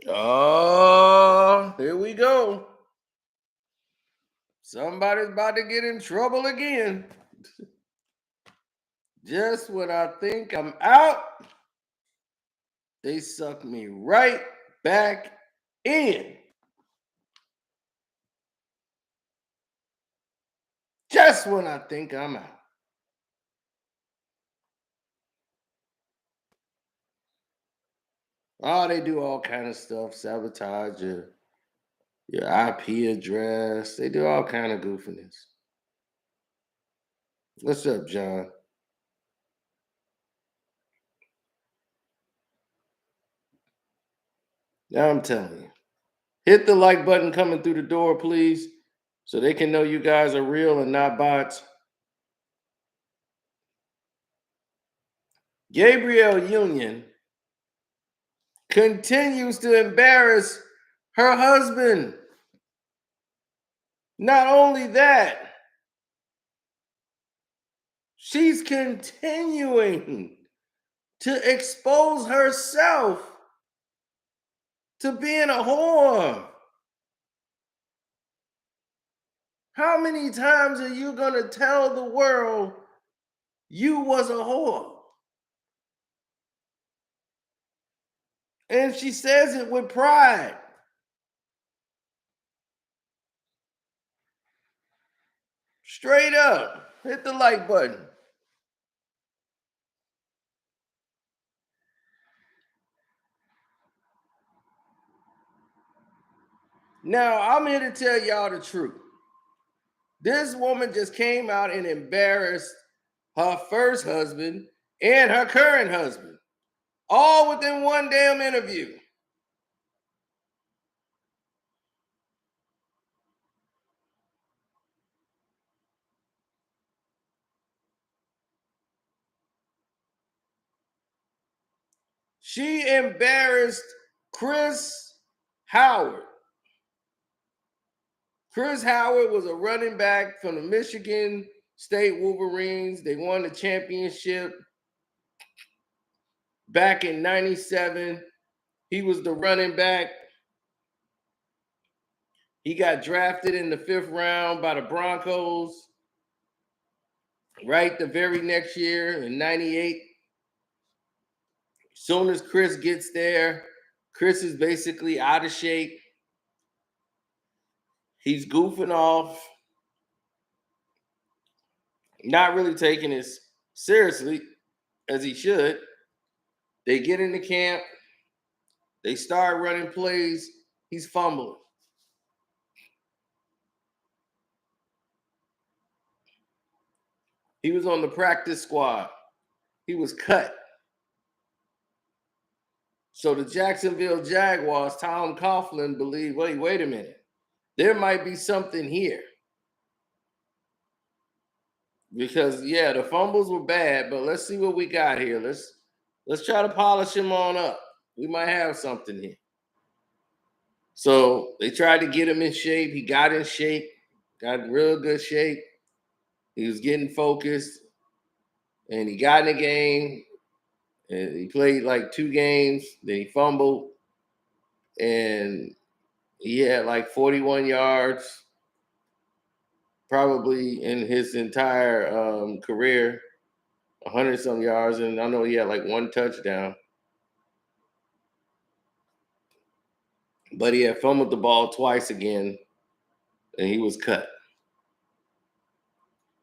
Oh, here we go. Somebody's about to get in trouble again. Just when I think I'm out, they suck me right back in. Just when I think I'm out. Oh, they do all kind of stuff, sabotage your IP address. They do all kind of goofiness. What's up, John? Now I'm telling you. Hit the like button coming through the door, please, so they can know you guys are real and not bots. Gabrielle Union continues to embarrass her husband. Not only that, she's continuing to expose herself to being a whore. How many times are you going to tell the world you was a whore? And she says it with pride. Straight up. Hit the like button. Now, I'm here to tell y'all the truth. This woman just came out and embarrassed her first husband and her current husband, all within one damn interview. She embarrassed Chris Howard. Chris Howard was a running back from the Michigan State Wolverines. They won the championship back in 97. He was the running back. He got drafted in the 5th round by the Broncos. Right the very next year in 98. Soon as Chris gets there, Chris is basically out of shape. He's goofing off, not really taking it seriously as he should. They get into camp, they start running plays, he's fumbling. He was on the practice squad. He was cut. So the Jacksonville Jaguars, Tom Coughlin, believed, wait a minute. There might be something here. Because yeah, the fumbles were bad, but let's see what we got here. Let's try to polish him on up. We might have something here. So they tried to get him in shape. He got in shape, got in real good shape. He was getting focused, and he got in the game. And he played like 2 games. Then he fumbled, and he had like 41 yards, probably in his entire career, 100 some yards, and I know he had like 1 touchdown. But he had fumbled the ball twice again, and he was cut.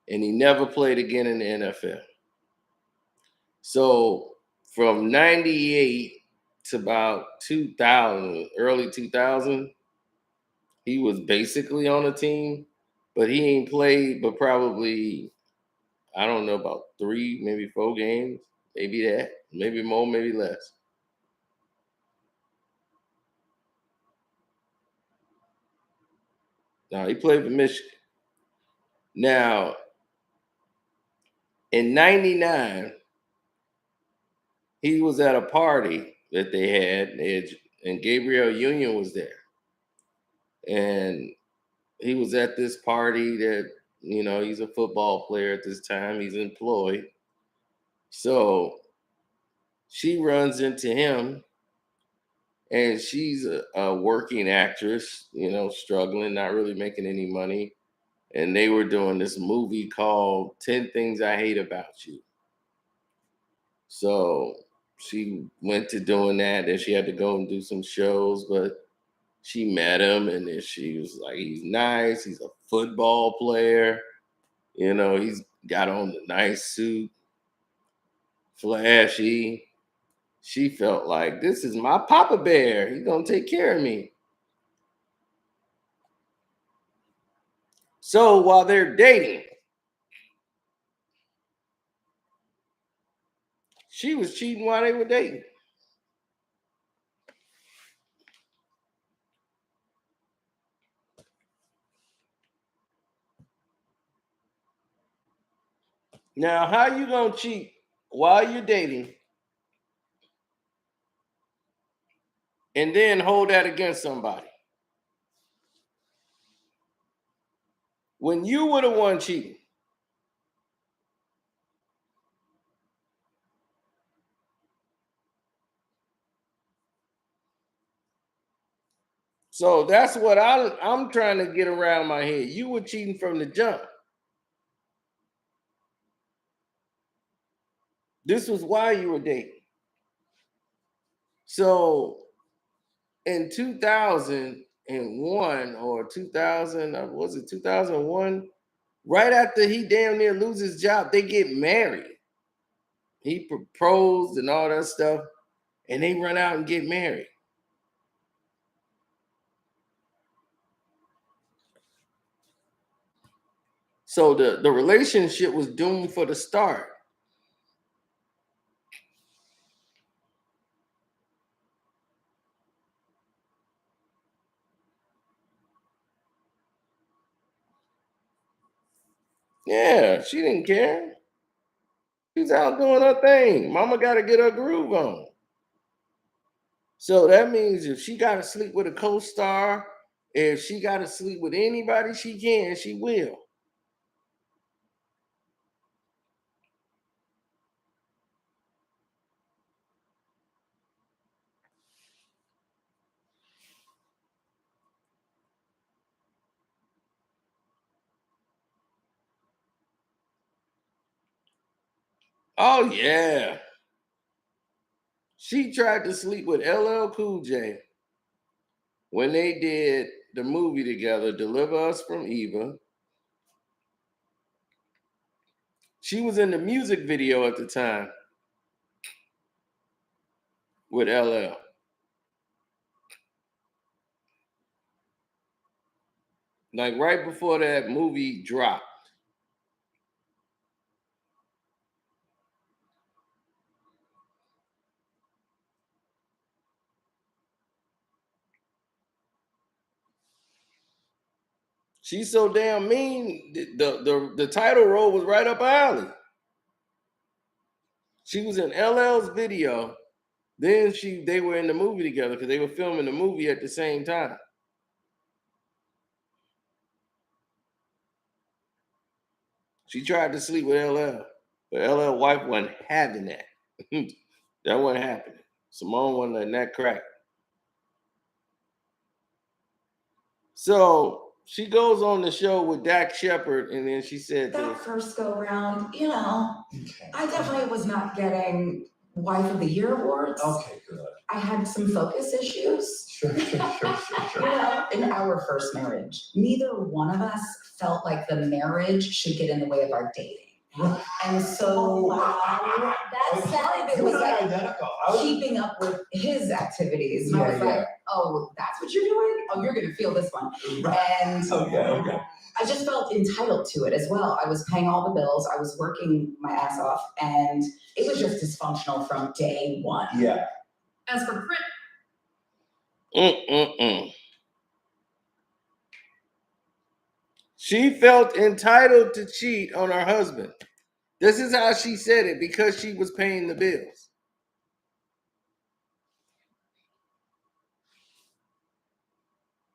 And he never played again in the NFL. So from 98 to about 2000, early 2000, he was basically on a team, but he ain't played but probably, I don't know, about 3, maybe 4 games, maybe that, maybe more, maybe less. Now, he played for Michigan. Now, in 99, he was at a party that they had, and Gabrielle Union was there. And he was at this party that, he's a football player at this time, he's employed. So she runs into him and she's a working actress, struggling, not really making any money. And they were doing this movie called 10 Things I Hate About You. So she went to doing that, and she had to go and do some shows, but she met him, and then she was like, he's nice, he's a football player, he's got on the nice suit, flashy. She felt like, this is my Papa Bear, he's gonna take care of me. So while they're dating, she was cheating while they were dating. Now, how you gonna cheat while you're dating and then hold that against somebody when you were the one cheating? So that's what I'm trying to get around my head. You were cheating from the jump. This was why you were dating. So in 2001 or 2000, was it 2001? Right after he damn near loses his job, they get married. He proposed and all that stuff, and they run out and get married. So the relationship was doomed for the start. Yeah, she didn't care. She was out doing her thing. Mama got to get her groove on. So that means if she got to sleep with a co-star, if she got to sleep with anybody she can, she will. Oh yeah. She tried to sleep with LL Cool J when they did the movie together, Deliver Us from Eva. She was in the music video at the time with LL. Like right before that movie dropped. She's so damn mean. The title role was right up her alley. She was in LL's video. Then they were in the movie together because they were filming the movie at the same time. She tried to sleep with LL, but LL wife wasn't having that. That wasn't happening. Simone wasn't letting that crack. So she goes on the show with Dak Shepard, and then she said that first go round, I definitely was not getting Wife of the Year awards. Okay, good. I had some focus issues. Sure. In our first marriage, neither one of us felt like the marriage should get in the way of our dating. Right. And so that sounded was like identical. keeping up with his activities. And I was like, oh, that's what you're doing? Oh, you're gonna feel this one. Right. And Okay. I just felt entitled to it as well. I was paying all the bills, I was working my ass off, and it was just dysfunctional from day one. Yeah. As for Chris, she felt entitled to cheat on her husband. This is how she said it, because she was paying the bills.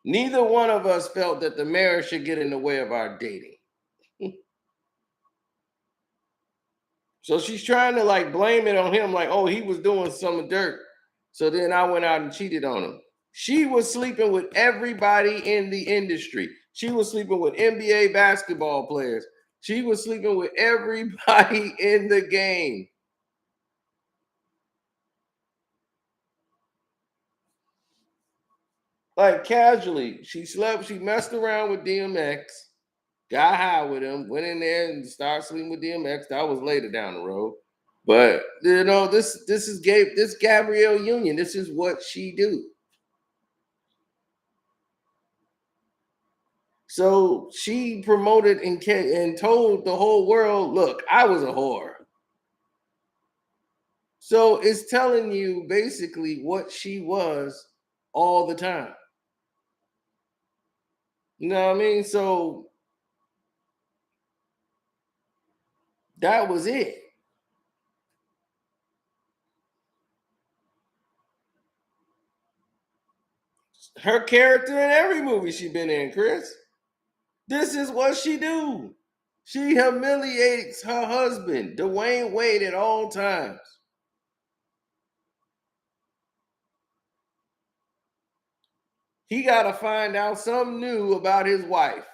Neither one of us felt that the marriage should get in the way of our dating. So she's trying to like blame it on him, like, oh, he was doing some dirt. So then I went out and cheated on him. She was sleeping with everybody in the industry. She was sleeping with NBA basketball players. She was sleeping with everybody in the game. Like casually, she slept, she messed around with DMX, got high with him, went in there and started sleeping with DMX. That was later down the road. But you know, this is Gabrielle Union. This is what she do. So she promoted and told the whole world, look, I was a whore. So it's telling you basically what she was all the time. You know what I mean? So that was it. Her character in every movie she been in, Chris. This is what she do. She humiliates her husband, Dwayne Wade, at all times. He got to find out something new about his wife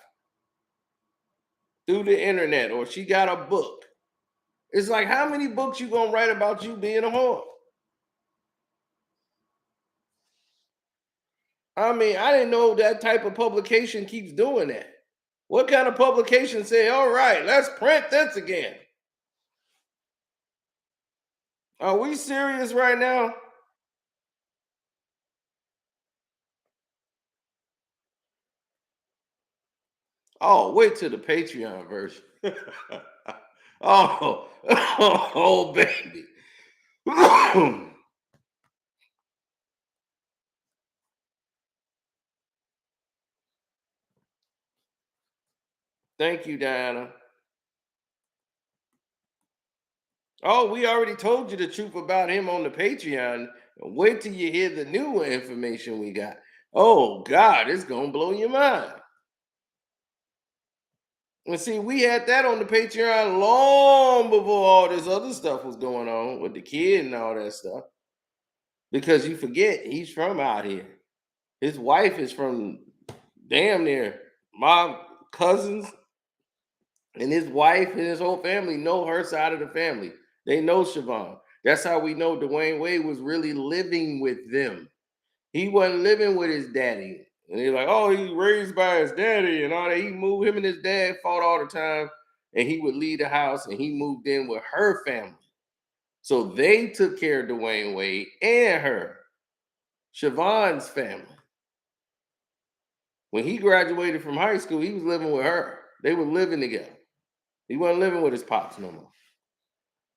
through the internet, or she got a book. It's like, how many books you gonna write about you being a whore? I mean, I didn't know that type of publication keeps doing that. What kind of publication say, all right, let's print this again? Are we serious right now? Oh, wait till the Patreon version. oh, oh, baby. Thank you, Diana. Oh, we already told you the truth about him on the Patreon. Wait till you hear the new information we got. Oh, God, it's going to blow your mind. And see, we had that on the Patreon long before all this other stuff was going on with the kid and all that stuff. Because you forget, he's from out here. His wife is from damn near my cousins, and his wife and his whole family know her side of the family. They know Siobhan. That's how we know Dwayne Wade was really living with them. He wasn't living with his daddy. And they're like, oh, he's raised by his daddy and all that. He moved, him and his dad fought all the time. And he would leave the house and he moved in with her family. So they took care of Dwayne Wade and her, Siobhan's family. When he graduated from high school, he was living with her. They were living together. He wasn't living with his pops no more.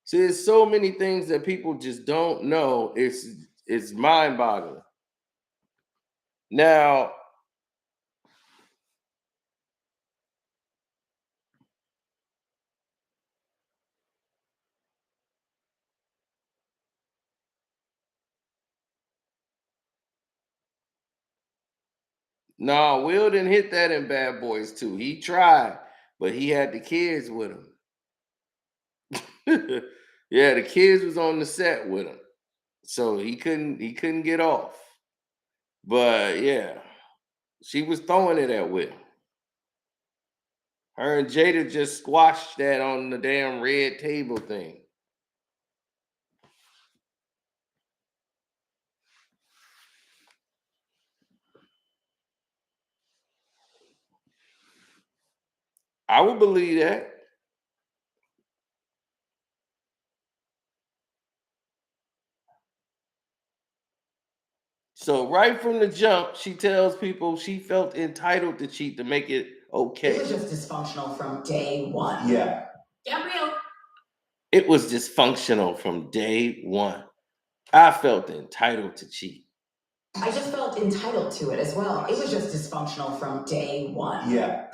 See, there's so many things that people just don't know. It's mind-boggling. Now, no, Will didn't hit that in Bad Boys 2. He tried, but he had the kids with him. Yeah, the kids was on the set with him. So he couldn't get off. But yeah, she was throwing it at Will. Her and Jada just squashed that on the damn red table thing. I would believe that. So right from the jump, she tells people she felt entitled to cheat to make it okay. It was just dysfunctional from day one. Yeah. Gabrielle. It was dysfunctional from day one. I felt entitled to cheat. I just felt entitled to it as well. It was just dysfunctional from day one. Yeah.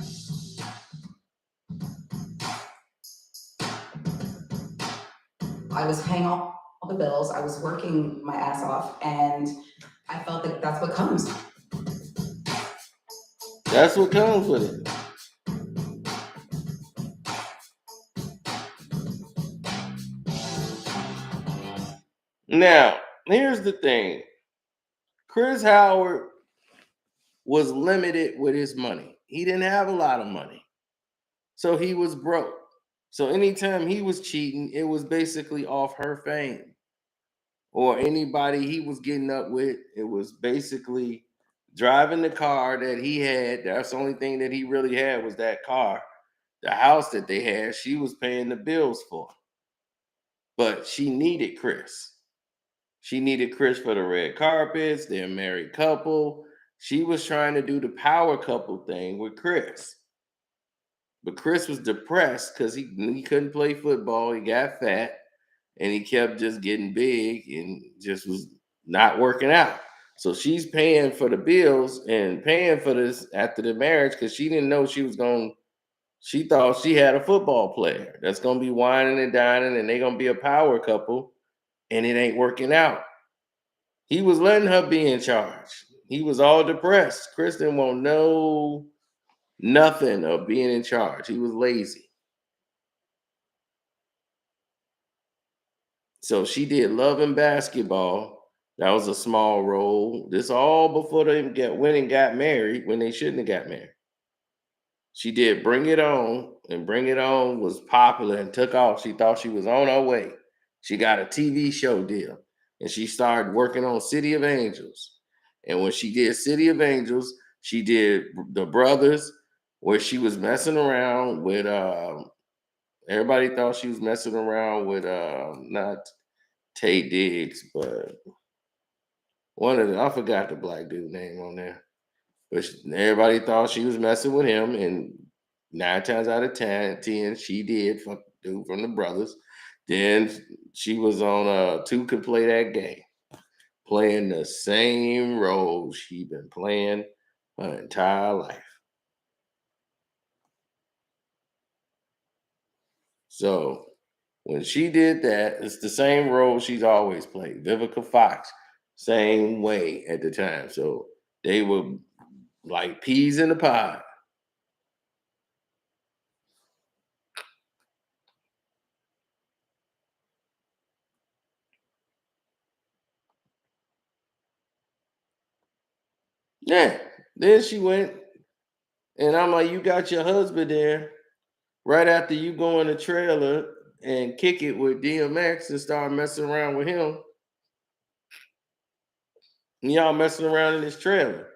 I was paying all the bills. I was working my ass off, and I felt that that's what comes. That's what comes with it. Now, here's the thing. Chris Howard was limited with his money. He didn't have a lot of money. So he was broke. So anytime he was cheating, it was basically off her fame. Or anybody he was getting up with, it was basically driving the car that he had. That's the only thing that he really had was that car. The house that they had, she was paying the bills for. But she needed Chris. She needed Chris for the red carpets. They're a married couple. She was trying to do the power couple thing with Chris. But Chris was depressed because he couldn't play football. He got fat and he kept just getting big and just was not working out. So she's paying for the bills and paying for this after the marriage because she didn't know she was going. She thought she had a football player that's going to be whining and dining and they're going to be a power couple, and it ain't working out. He was letting her be in charge. He was all depressed. Chris didn't want nothing of being in charge. He was lazy. So she did Love and Basketball. That was a small role. This all before they went and got married when they shouldn't have got married. She did Bring It On, and Bring It On was popular and took off. She thought she was on her way. She got a TV show deal, and she started working on City of Angels. And when she did City of Angels, she did The Brothers, where she was messing around with. Everybody thought she was messing around with not Tay Diggs, but one of the I forgot the black dude name on there. But everybody thought she was messing with him, and 9 times out of 10, she did fuck the dude from the Brothers. Then she was on Two Could Play That Game, playing the same role she been playing her entire life. So when she did that, it's the same role she's always played. Vivica Fox, same way at the time. So they were like peas in the pod. Yeah. Then she went, and I'm like, you got your husband there right after you go in the trailer and kick it with DMX and start messing around with him. And y'all messing around in this trailer.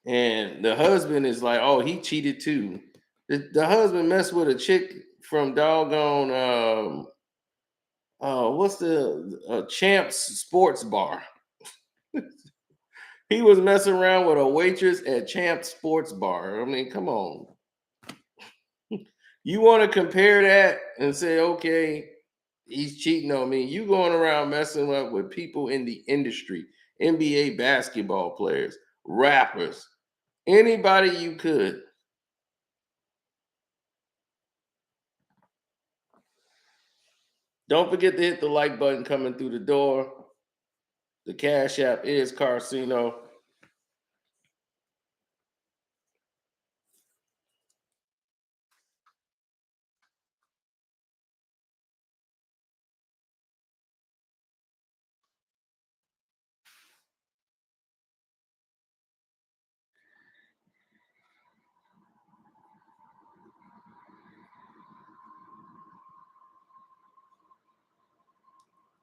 And the husband is like, oh, he cheated too. The husband messed with a chick from doggone what's the Champs Sports Bar. He was messing around with a waitress at Champs Sports Bar. I mean, come on. You want to compare that and say, okay, he's cheating on me. You going around messing up with people in the industry, NBA basketball players, rappers, anybody you could. Don't forget to hit the like button coming through the door. The Cash App is Carceno.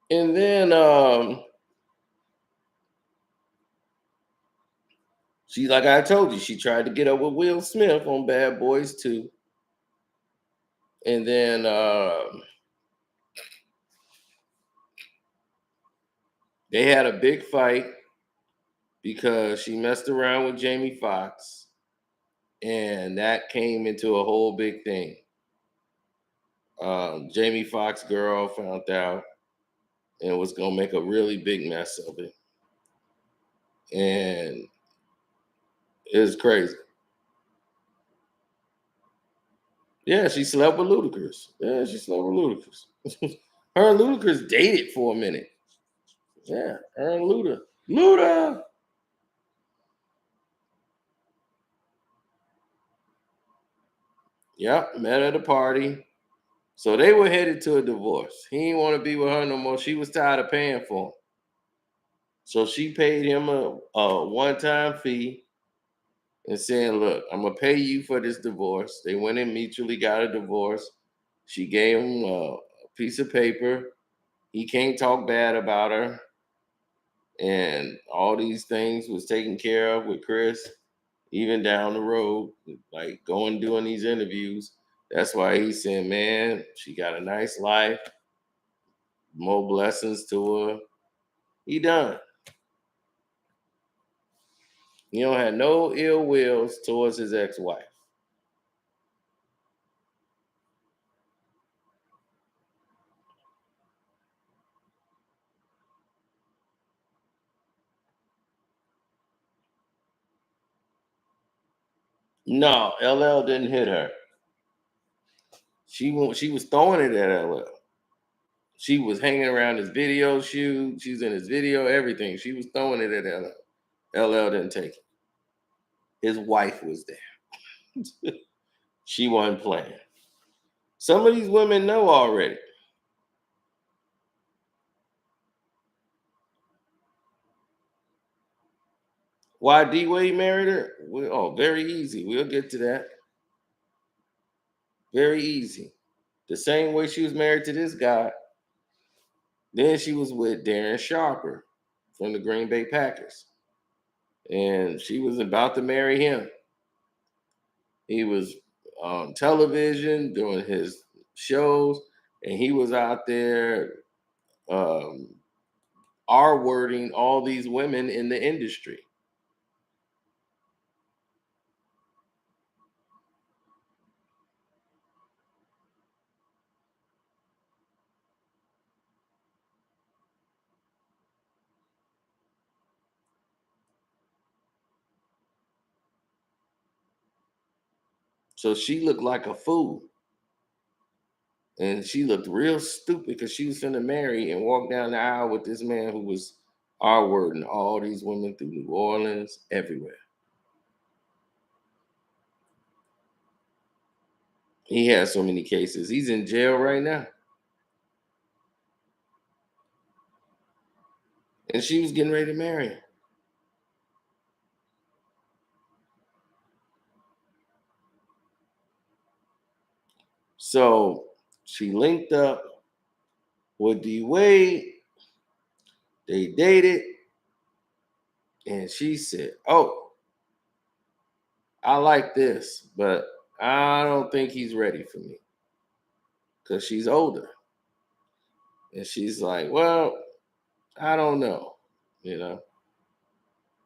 And then she, like I told you, she tried to get up with Will Smith on Bad Boys 2. And then they had a big fight because she messed around with Jamie Foxx. And that came into a whole big thing. Jamie Foxx girl found out and was gonna make a really big mess of it. And it was crazy. Yeah, she slept with Ludacris. Yeah, she slept with Ludacris. Her and Ludacris dated for a minute. Yeah, her and Luda. Luda! Yep, met at a party. So they were headed to a divorce. He didn't want to be with her no more. She was tired of paying for him. So she paid him a one-time fee and saying, look, I'm gonna pay you for this divorce. They went and mutually got a divorce. She gave him a piece of paper. He can't talk bad about her. And all these things was taken care of with Chris, even down the road, like going doing these interviews. That's why he's saying, man, she got a nice life, more blessings to her. He done. He don't have no ill wills towards his ex-wife. No, LL didn't hit her. She was throwing it at LL. She was hanging around his video shoot. She was in his video, everything. She was throwing it at LL. LL didn't take it. His wife was there. She wasn't playing. Some of these women know already. Why D Wade married her? Very easy. We'll get to that. Very easy. The same way she was married to this guy. Then she was with Darren Sharper from the Green Bay Packers. And she was about to marry him. He was on television doing his shows, and he was out there um, R-wording all these women in the industry. So she looked like a fool. And she looked real stupid because she was finna marry and walk down the aisle with this man who was R-wording all these women through New Orleans, everywhere. He has so many cases. He's in jail right now. And she was getting ready to marry him. So she linked up with D Wade. They dated. And she said, oh, I like this, but I don't think he's ready for me. Because she's older. And she's like, well, I don't know, you know.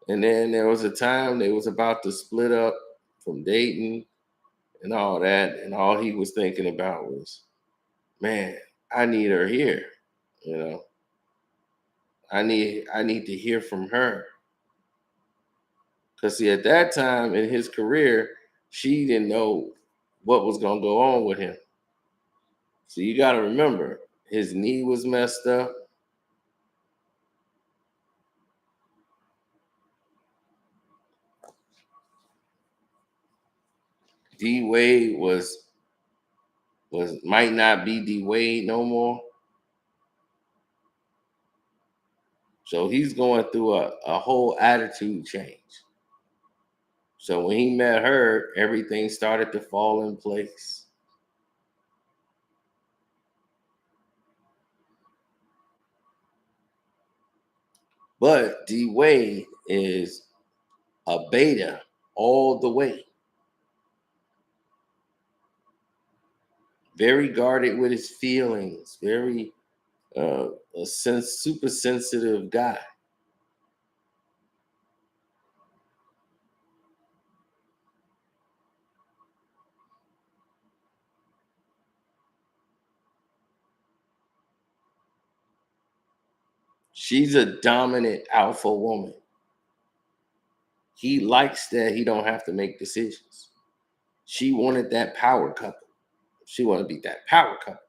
And then there was a time they was about to split up from dating and all that. And all he was thinking about was, man, I need her here. You know, I need to hear from her. Cause see, at that time in his career, she didn't know what was gonna go on with him. So you gotta remember, his knee was messed up. D Wade was might not be D Wade no more. So he's going through a whole attitude change. So when he met her, everything started to fall in place. But D Wade is a beta all the way. Very guarded with his feelings, very super sensitive guy. She's a dominant alpha woman. He likes that he don't have to make decisions. She wanted that power couple. She wanted to be that power couple.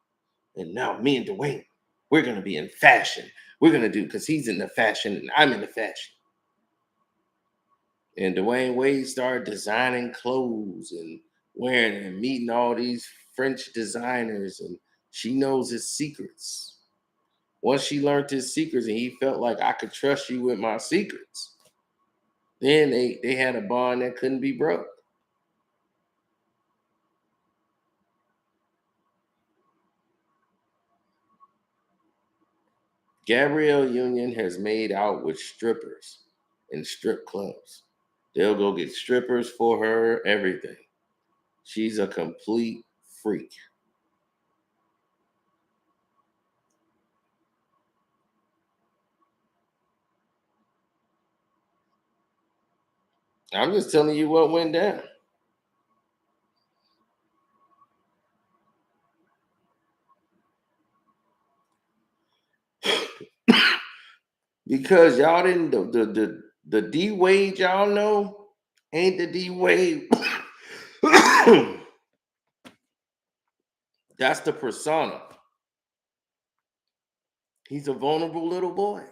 And now me and Dwayne, we're gonna be in fashion. We're gonna do because he's in the fashion and I'm in the fashion. And Dwayne Wade started designing clothes and wearing and meeting all these French designers and She knows his secrets. Once she learned his secrets and he felt like I could trust you with my secrets, then they had a bond that couldn't be broke. Gabrielle Union has made out with strippers in strip clubs. They'll go get strippers for her, everything. She's a complete freak. I'm just telling you what went down. Because y'all didn't the D Wade y'all know ain't the D Wade. That's the persona. He's a vulnerable little boy.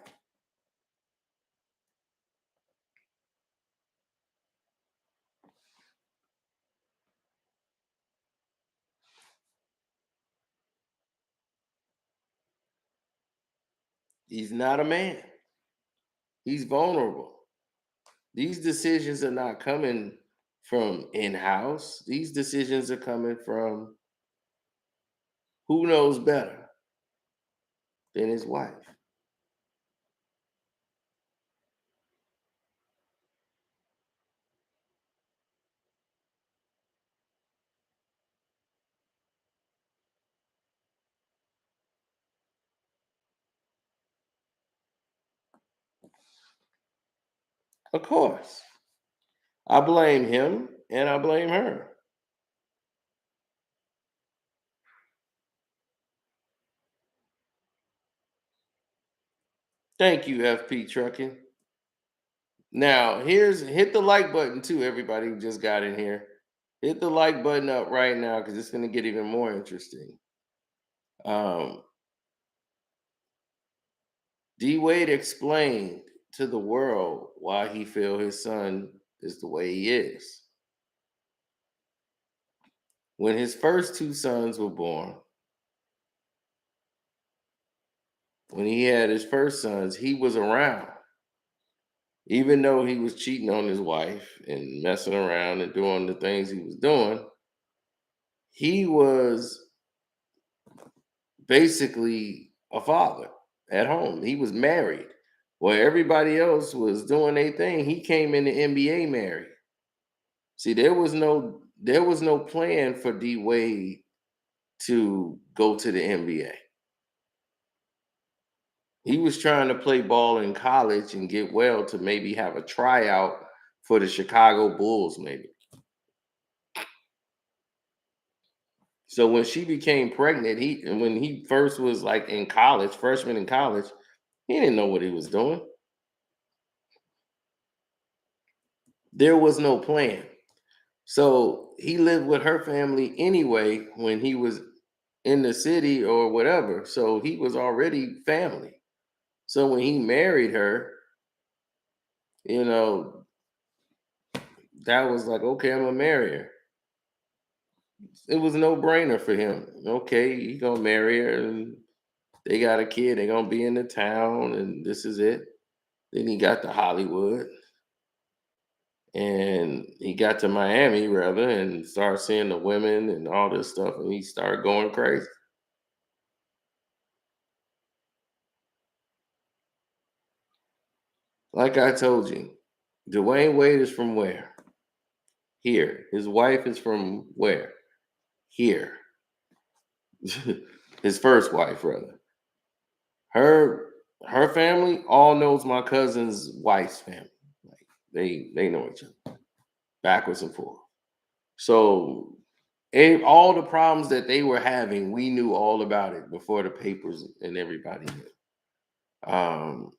He's not a man. He's vulnerable. These decisions are not coming from in-house. These decisions are coming from who knows better than his wife. Of course. I blame him and I blame her. Thank you, FP Trucking. Now, hit the like button too, everybody who just got in here. Hit the like button up right now because it's going to get even more interesting. Um, D Wade explained to the world why he feel his son is the way he is. When his first two sons were born, when he had his first sons, he was around. Even though he was cheating on his wife and messing around and doing the things he was doing, he was basically a father at home. He was married. Where everybody else was doing their thing, he came in the NBA married. See, there was no plan for D Wade to go to the NBA. He was trying to play ball in college and get well to maybe have a tryout for the Chicago Bulls, maybe. So when she became pregnant, when he first was like in college, freshman in college, he didn't know what he was doing. There was no plan. So he lived with her family anyway when he was in the city or whatever. So he was already family. So when he married her, you know, that was like, okay, I'm gonna marry her. It was no brainer for him. Okay, he gonna marry her and they got a kid, they gonna be in the town, and this is it. Then he got to Hollywood and he got to Miami rather and started seeing the women and all this stuff, and he started going crazy. Like I told you, Dwayne Wade is from where? Here. His wife is from where? Here. His first wife, rather. Her her family all knows my cousin's wife's family. Like they know each other backwards and forth. So all the problems that they were having, we knew all about it before the papers and everybody knew. Um,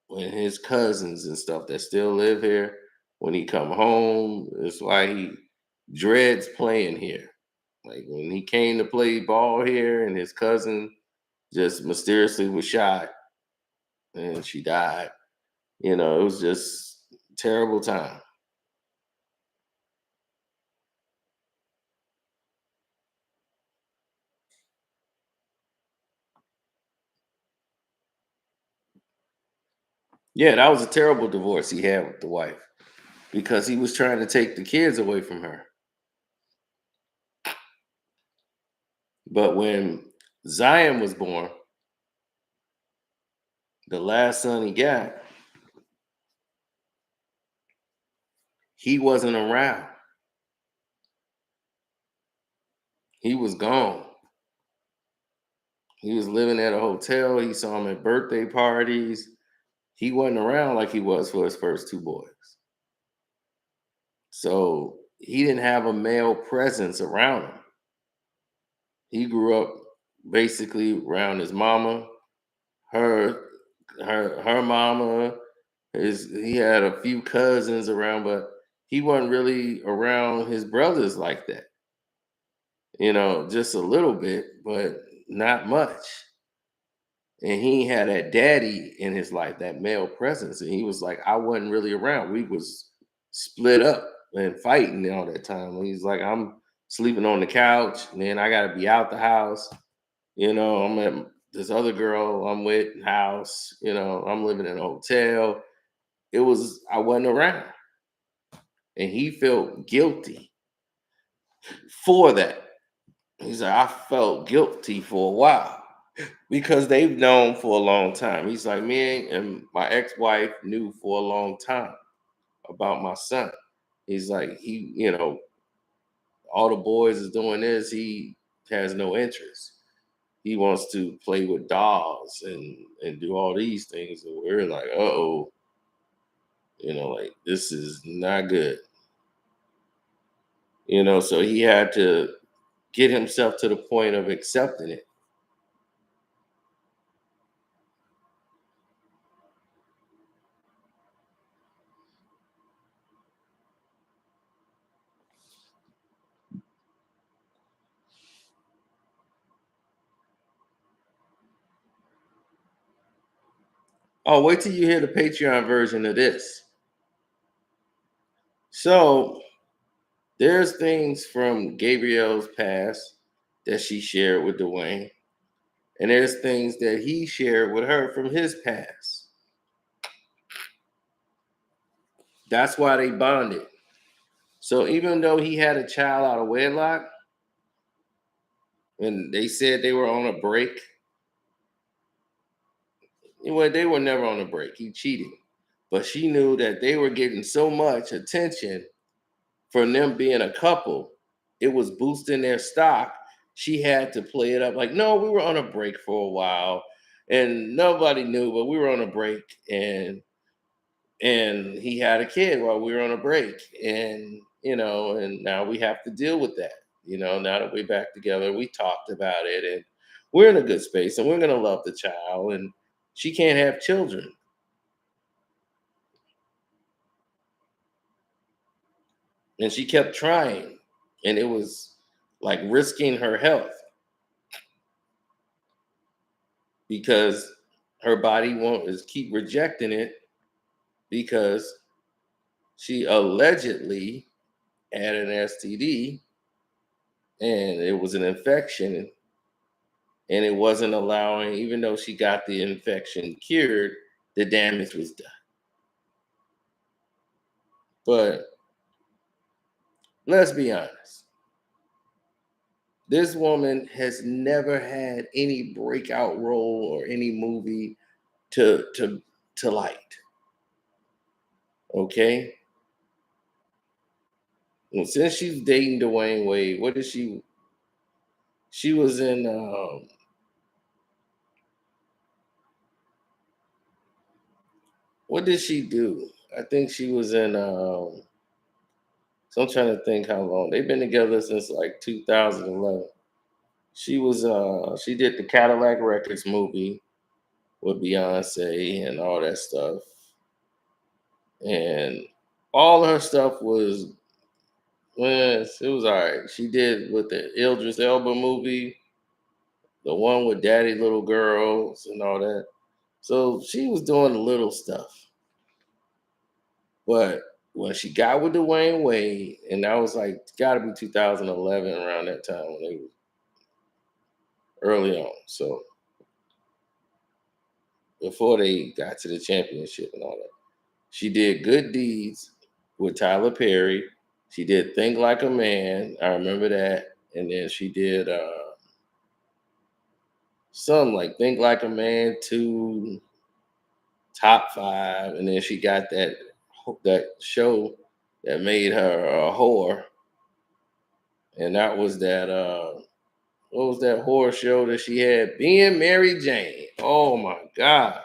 when his cousins and stuff that still live here, when he come home, it's why he dreads playing here. Like when he came to play ball here, and his cousin just mysteriously was shot and she died. It was just terrible time. Yeah, that was a terrible divorce he had with the wife because he was trying to take the kids away from her. But when Zion was born, the last son he got, he wasn't around. He was gone. He was living at a hotel. He saw him at birthday parties. He wasn't around like he was for his first two boys. So he didn't have a male presence around him. He grew up basically around his mama, her her mama. He had a few cousins around, but he wasn't really around his brothers like that. Just a little bit, but not much. And he had that daddy in his life, that male presence. And he was like, I wasn't really around. We was split up and fighting all that time. And he's like, I'm sleeping on the couch, and then I gotta be out the house. I'm at this other girl I'm with house, I'm living in a hotel. I wasn't around. And he felt guilty for that. He's like, I felt guilty for a while because they've known for a long time. He's like, me and my ex-wife knew for a long time about my son. He's like, all the boys is doing this. He has no interest. He wants to play with dolls and do all these things. And we're like, uh-oh, like this is not good. So he had to get himself to the point of accepting it. Oh, wait till you hear the Patreon version of this. So there's things from Gabrielle's past that she shared with Dwayne, and there's things that he shared with her from his past. That's why they bonded. So even though he had a child out of wedlock, and they said they were on a break, well, they were never on a break. He cheated. But she knew that they were getting so much attention from them being a couple, it was boosting their stock. She had to play it up like, no, we were on a break for a while, and nobody knew, but we were on a break, and he had a kid while we were on a break, and now we have to deal with that. Now that we're back together, we talked about it, and we're in a good space, and we're gonna love the child, and she can't have children, and she kept trying, and it was like risking her health because her body won't is keep rejecting it because she allegedly had an STD and it was an infection, and it wasn't allowing, even though she got the infection cured, the damage was done. But let's be honest, this woman has never had any breakout role or any movie to light. Okay, well, since she's dating Dwayne Wade, what is she? She was in. What did she do? I think she was in. So I'm trying to think how long they've been together since like 2011. She was. She did the Cadillac Records movie with Beyonce and all that stuff, and all her stuff was. Well, it was all right. She did with the Idris Elba movie, the one with Daddy Little Girls and all that. So she was doing the little stuff. But when she got with Dwayne Wade, and that was like got to be 2011 around that time when they was early on. So before they got to the championship and all that. She did Good Deeds with Tyler Perry. She did Think Like a Man. I remember that. And then she did something like Think Like a Man 2, Top 5. And then she got that show that made her a whore. And that was that what was that horror show that she had? Being Mary Jane. Oh my God.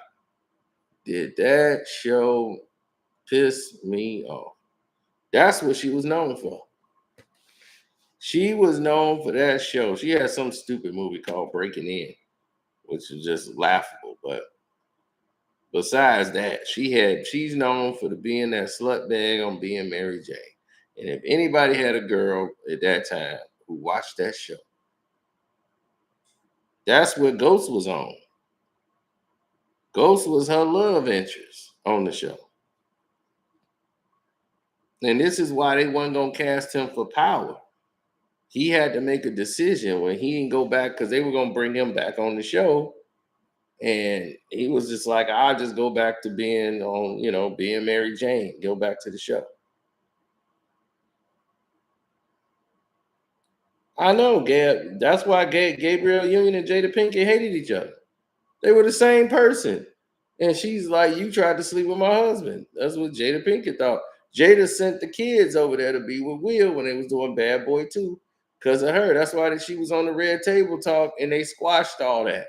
Did that show piss me off? That's what she was known for. She was known for that show. She had some stupid movie called Breaking In, which is just laughable. But besides that, she's known for being that slut bag on Being Mary Jane. And if anybody had a girl at that time who watched that show, that's what Ghost was on. Ghost was her love interest on the show. And this is why they wasn't gonna cast him for Power. He had to make a decision when he didn't go back because they were gonna bring him back on the show. And he was just like, I'll just go back to being on, being Mary Jane, go back to the show. I know, Gab. That's why Gabrielle Union and Jada Pinkett hated each other. They were the same person. And she's like, you tried to sleep with my husband. That's what Jada Pinkett thought. Jada sent the kids over there to be with Will when they was doing Bad Boy 2 because of her. That's why she was on the Red Table Talk and they squashed all that.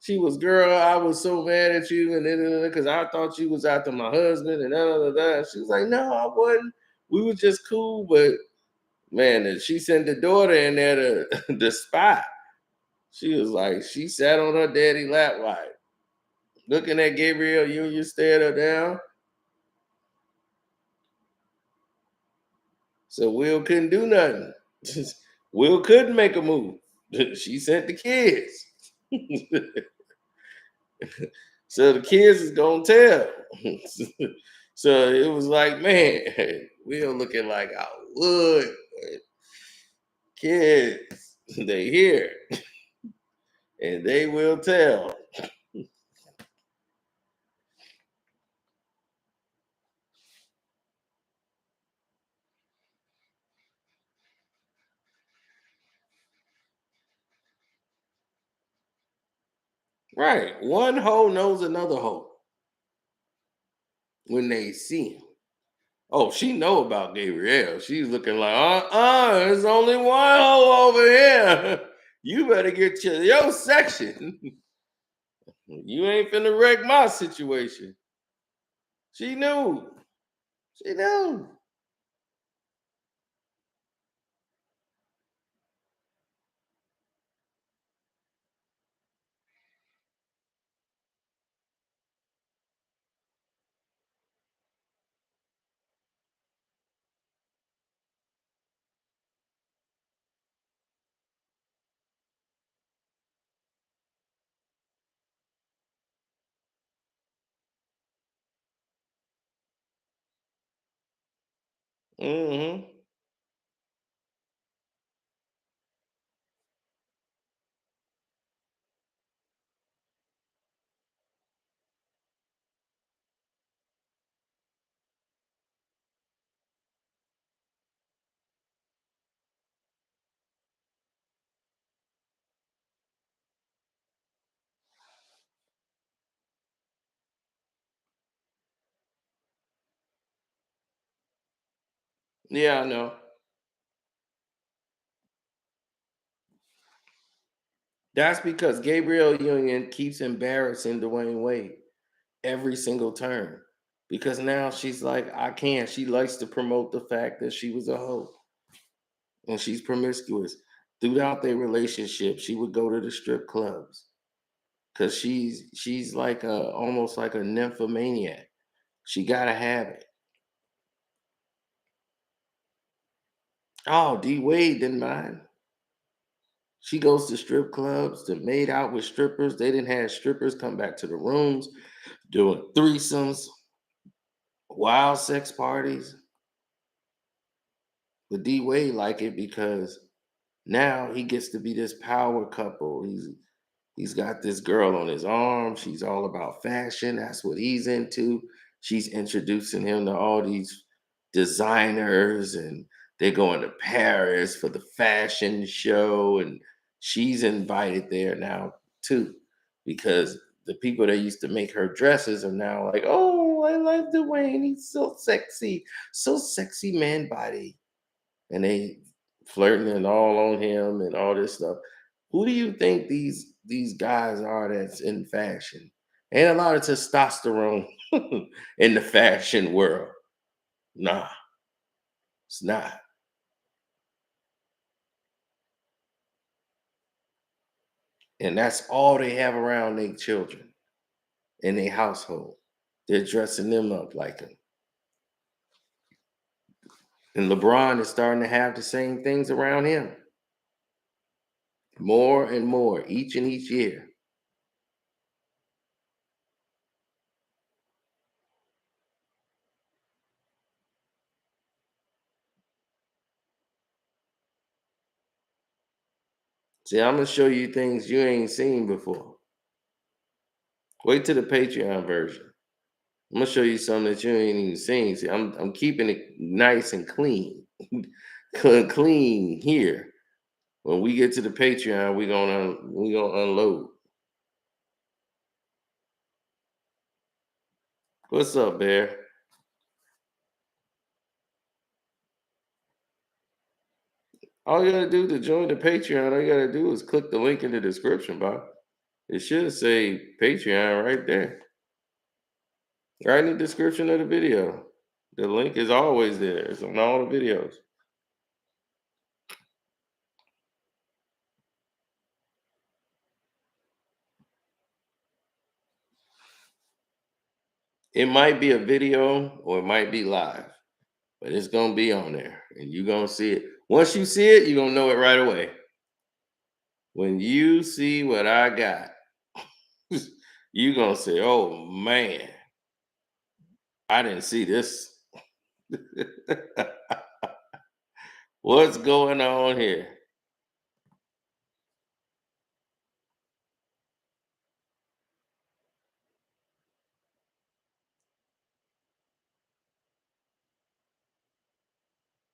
She was, girl, I was so mad at you and because I thought you was after my husband and da. She was like, no, I wasn't. We were just cool, but man, she sent the daughter in there to spy. She was like, she sat on her daddy lap like, looking at Gabrielle Union stared her down. So Will couldn't do nothing. Will couldn't make a move. She sent the kids. So the kids is gonna tell. So it was like, man, Will looking like I would. But kids, they here. And they will tell. Right. One hoe knows another hoe when they see him. Oh, she know about Gabrielle. She's looking like, there's only one hoe over here. You better get your section. You ain't finna wreck my situation. She knew. She knew. Mm-hmm. Yeah, I know. That's because Gabrielle Union keeps embarrassing Dwayne Wade every single turn. Because now she's like, I can't. She likes to promote the fact that she was a hoe and she's promiscuous. Throughout their relationship, she would go to the strip clubs because she's like almost like a nymphomaniac. She gotta have it. Oh, D Wade didn't mind. She goes to strip clubs to made out with strippers. They didn't have strippers come back to the rooms doing threesomes, wild sex parties. But D Wade like it because now he gets to be this power couple. He's got this girl on his arm. She's all about fashion. That's what he's into. She's introducing him to all these designers, and they're going to Paris for the fashion show. And she's invited there now, too, because the people that used to make her dresses are now like, oh, I love Dwayne. He's so sexy, man body. And they flirting and all on him and all this stuff. Who do you think these guys are that's in fashion? Ain't a lot of testosterone in the fashion world. Nah, it's not. And that's all they have around their children in their household. They're dressing them up like them. And LeBron is starting to have the same things around him. More and more, each year. See, I'm gonna show you things you ain't seen before. Wait till the Patreon version. I'm gonna show you something that you ain't even seen. See, I'm keeping it nice and clean, clean here. When we get to the Patreon, we gonna unload. What's up, Bear? All you gotta do to join the Patreon, all you gotta do is click the link in the description box. It should say Patreon right there, right in the description of the video. The link is always there. It's on all the videos. It might be a video or it might be live, but it's gonna be on there, and you're gonna see it. Once you see it, you're gonna know it right away. When you see what I got, you're gonna say, "Oh man, I didn't see this." What's going on here?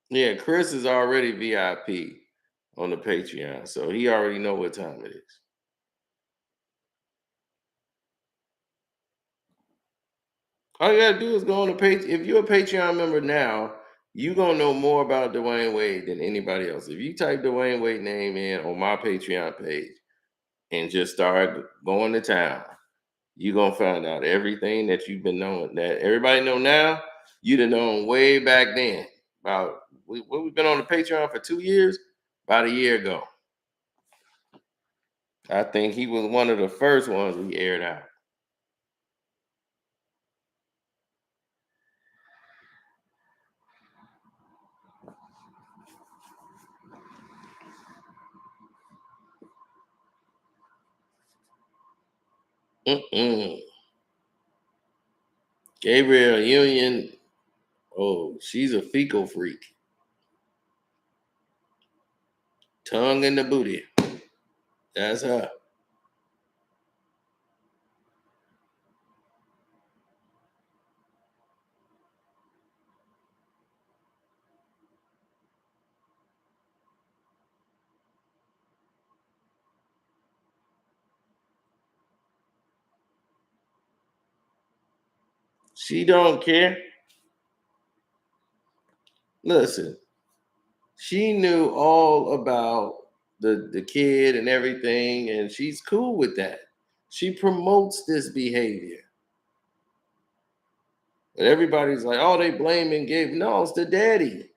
Yeah, Chris is already VIP on the Patreon, so he already know what time it is. All you gotta do is go on the page. If you're a Patreon member now, you're gonna know more about Dwayne Wade than anybody else. If you type Dwayne Wade name in on my Patreon page and just start going to town, you're gonna find out everything that you've been knowing, that everybody know now, you'd have known way back then. About we've been on the Patreon for 2 years, about a year ago. I think he was one of the first ones we aired out. Mm-mm. Gabrielle Union, oh, she's a fecal freak. Tongue in the booty. That's her. She don't care. Listen, she knew all about the kid and everything, and she's cool with that. She promotes this behavior. But everybody's like, oh, they blaming Gabe. No, it's the daddy.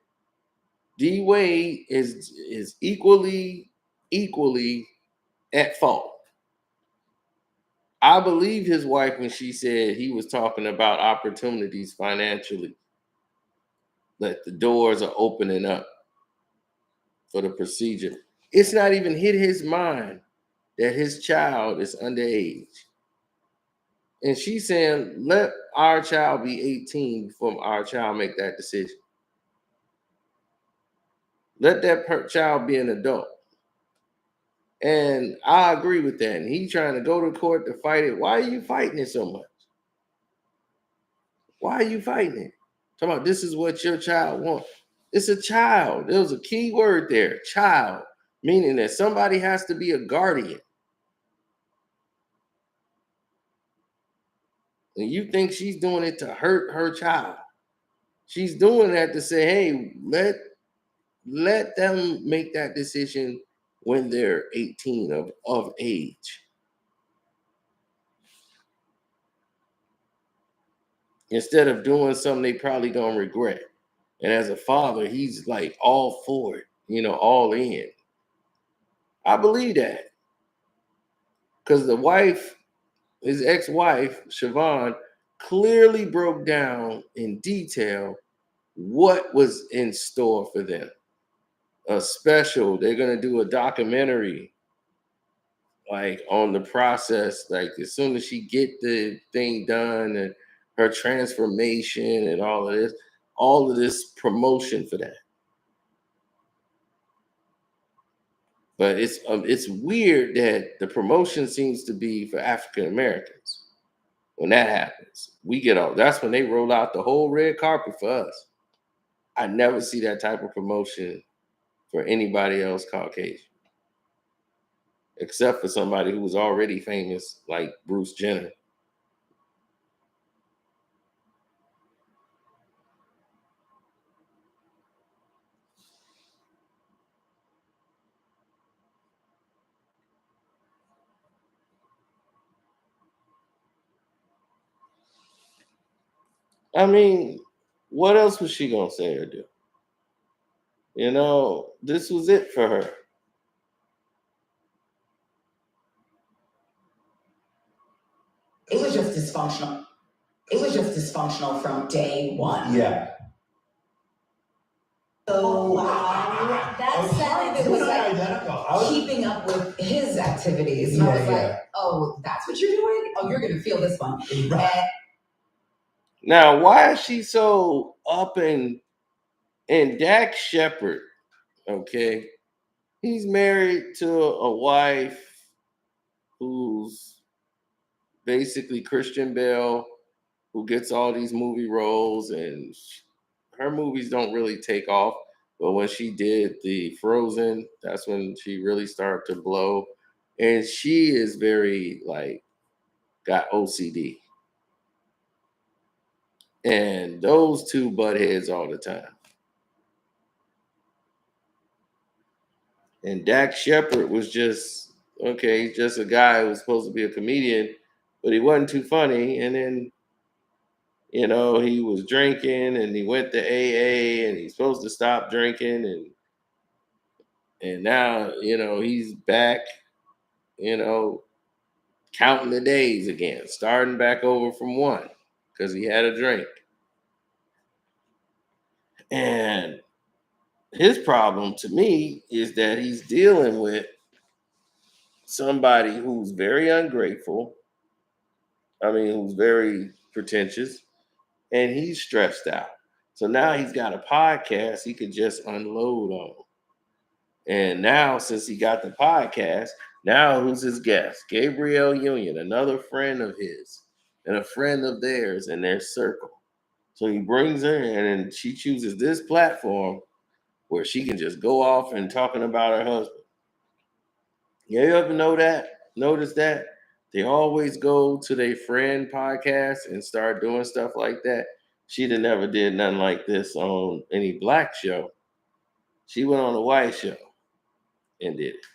D Wade is equally at fault. I believe his wife when she said he was talking about opportunities financially, that the doors are opening up for the procedure. It's not even hit his mind that his child is underage. And she's saying, let our child be 18 before our child make that decision. Let that child be an adult. And I agree with that. And he trying to go to court to fight it. Why are you fighting it so much? Why are you fighting it? Talking about this is what your child wants. It's a child. There was a key word there, child, meaning that somebody has to be a guardian. And you think she's doing it to hurt her child. She's doing that to say, hey, let them make that decision when they're 18 of age. Instead of doing something they probably gonna regret. And as a father, he's like all for it, all in. I believe that. Because the wife, his ex-wife, Siobhan, clearly broke down in detail what was in store for them. A special, they're gonna do a documentary like on the process, like as soon as she get the thing done and her transformation and all of this promotion for that. But it's weird that the promotion seems to be for African Americans. When that happens, we get all. That's when they roll out the whole red carpet for us. I never see that type of promotion for anybody else Caucasian, except for somebody who was already famous, like Bruce Jenner. I mean, what else was she gonna say or do? This was it for her. It was just dysfunctional. It was just dysfunctional from day one. Yeah. So wow, that's sad. It was like identical. keeping up with his activities. And I was Yeah. like, oh, that's what you're doing? Oh, you're gonna feel this one. Right. Now, why is she so up and Dak Shepard? Okay, he's married to a wife who's basically Christian Bale, who gets all these movie roles, and her movies don't really take off. But when she did the Frozen, that's when she really started to blow. And she is very like got OCD. And those two butt heads all the time. And Dak Shepard was just okay, he's just a guy who was supposed to be a comedian, but he wasn't too funny. And then, he was drinking and he went to AA and he's supposed to stop drinking and now, he's back, you know, counting the days again, starting back over from one because he had a drink. And his problem to me is that he's dealing with somebody who's very ungrateful. I mean, who's very pretentious, and he's stressed out. So now he's got a podcast he could just unload on. And now, since he got the podcast, now who's his guest? Gabrielle Union, another friend of his and a friend of theirs in their circle. So he brings her in, and she chooses this platform where she can just go off and talking about her husband. You ever notice that? They always go to their friend podcast and start doing stuff like that. She'd have never did nothing like this on any black show. She went on a white show and did it.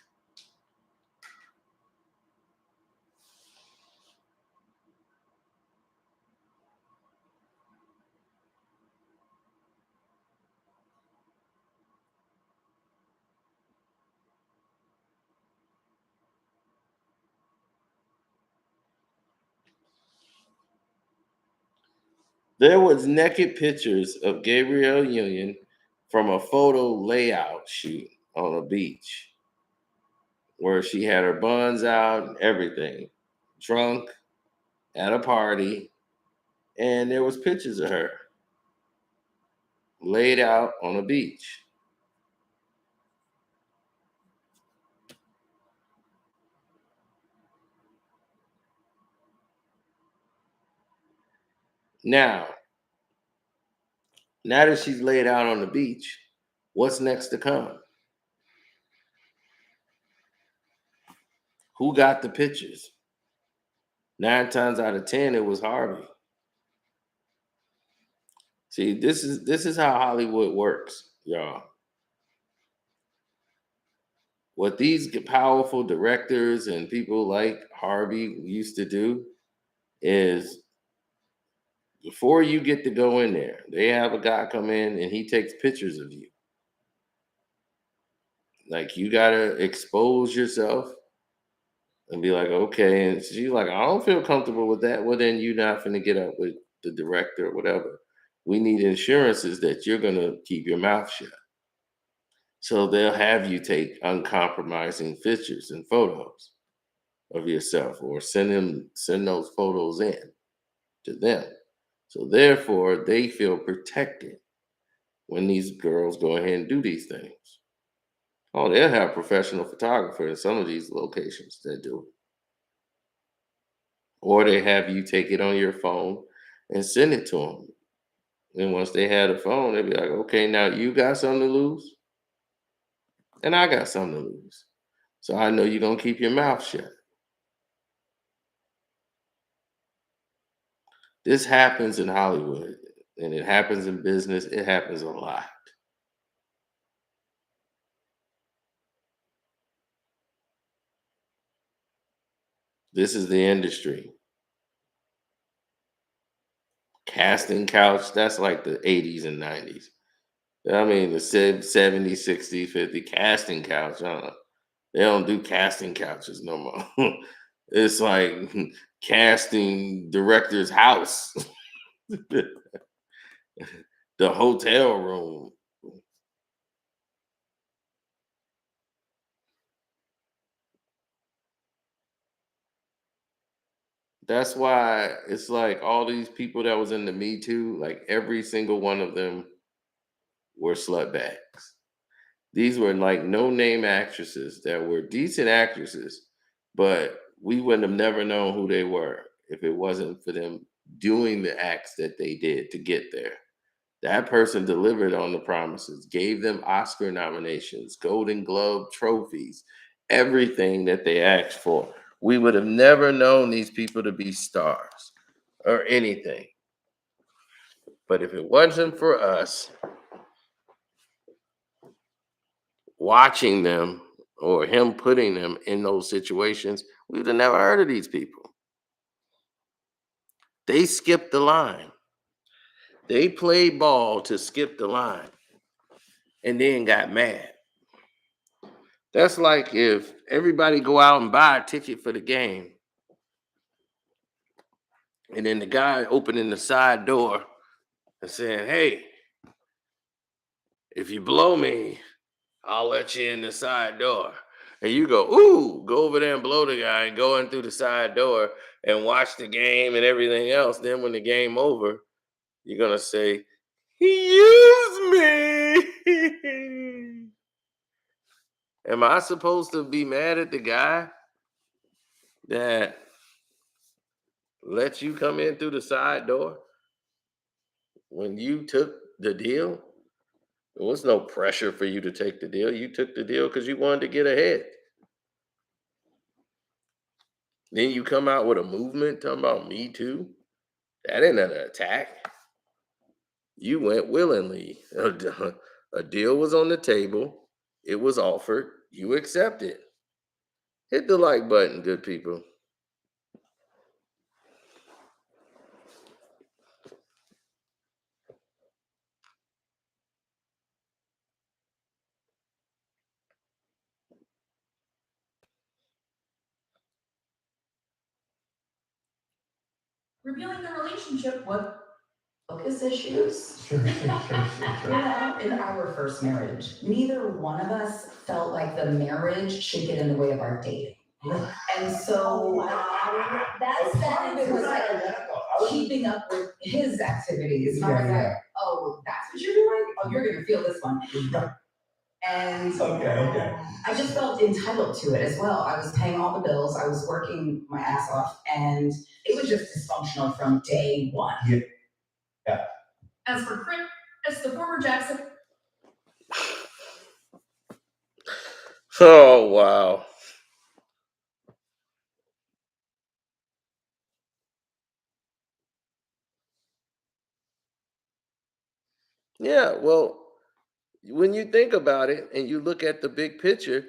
There was naked pictures of Gabrielle Union from a photo layout shoot on a beach where she had her buns out and everything, drunk at a party, and there was pictures of her laid out on a beach. Now that she's laid out on the beach, what's next to come? Who got the pictures? 9 times out of 10, it was Harvey. See, this is how Hollywood works, y'all. What these powerful directors and people like Harvey used to do is before you get to go in there, they have a guy come in and he takes pictures of you. Like, you gotta expose yourself and be like, okay. And she's like, I don't feel comfortable with that. Well, then you're not gonna get up with the director or whatever. We need insurances that you're gonna keep your mouth shut. So they'll have you take uncompromising pictures and photos of yourself, or send those photos in to them. So therefore, they feel protected when these girls go ahead and do these things. Oh, they'll have professional photographers in some of these locations that do it. Or they have you take it on your phone and send it to them. And once they have the phone, they'll be like, okay, now you got something to lose, and I got something to lose. So I know you're going to keep your mouth shut. This happens in Hollywood, and it happens in business. It happens a lot. This is the industry. Casting couch, that's like the 80s and 90s. I mean, the 70s, 60s, 50s, casting couch. They don't do casting couches no more. It's like casting director's house, the hotel room. That's why it's like all these people that was in the Me Too, like every single one of them were slut bags. These were like no name actresses that were decent actresses, but we wouldn't have never known who they were if it wasn't for them doing the acts that they did to get there. That person delivered on the promises, gave them Oscar nominations, Golden Globe trophies, everything that they asked for. We would have never known these people to be stars or anything. But if it wasn't for us watching them or him putting them in those situations, we'd have never heard of these people. They skipped the line. They played ball to skip the line and then got mad. That's like if everybody go out and buy a ticket for the game, and then the guy opening the side door and saying, hey, if you blow me, I'll let you in the side door. And you go, ooh, go over there and blow the guy and go in through the side door and watch the game and everything else. Then when the game over, you're going to say, he used me. Am I supposed to be mad at the guy that let you come in through the side door when you took the deal? There was no pressure for you to take the deal. You took the deal because you wanted to get ahead. Then you come out with a movement talking about Me Too. That ain't an attack. You went willingly. A deal was on the table. It was offered. You accepted. Hit the like button, good people. Reviewing the relationship with focus issues. Sure. In our first marriage, neither one of us felt like the marriage should get in the way of our dating. And so that's part of it was like keeping up with his activities. And I was like, oh, that's what you're doing? Oh, you're gonna feel this one. And I just felt entitled to it as well. I was paying all the bills, I was working my ass off, and it was just dysfunctional from day one. Yeah. Yeah. As for Chris, the former Jackson. Oh, wow. Yeah, well, when you think about it and you look at the big picture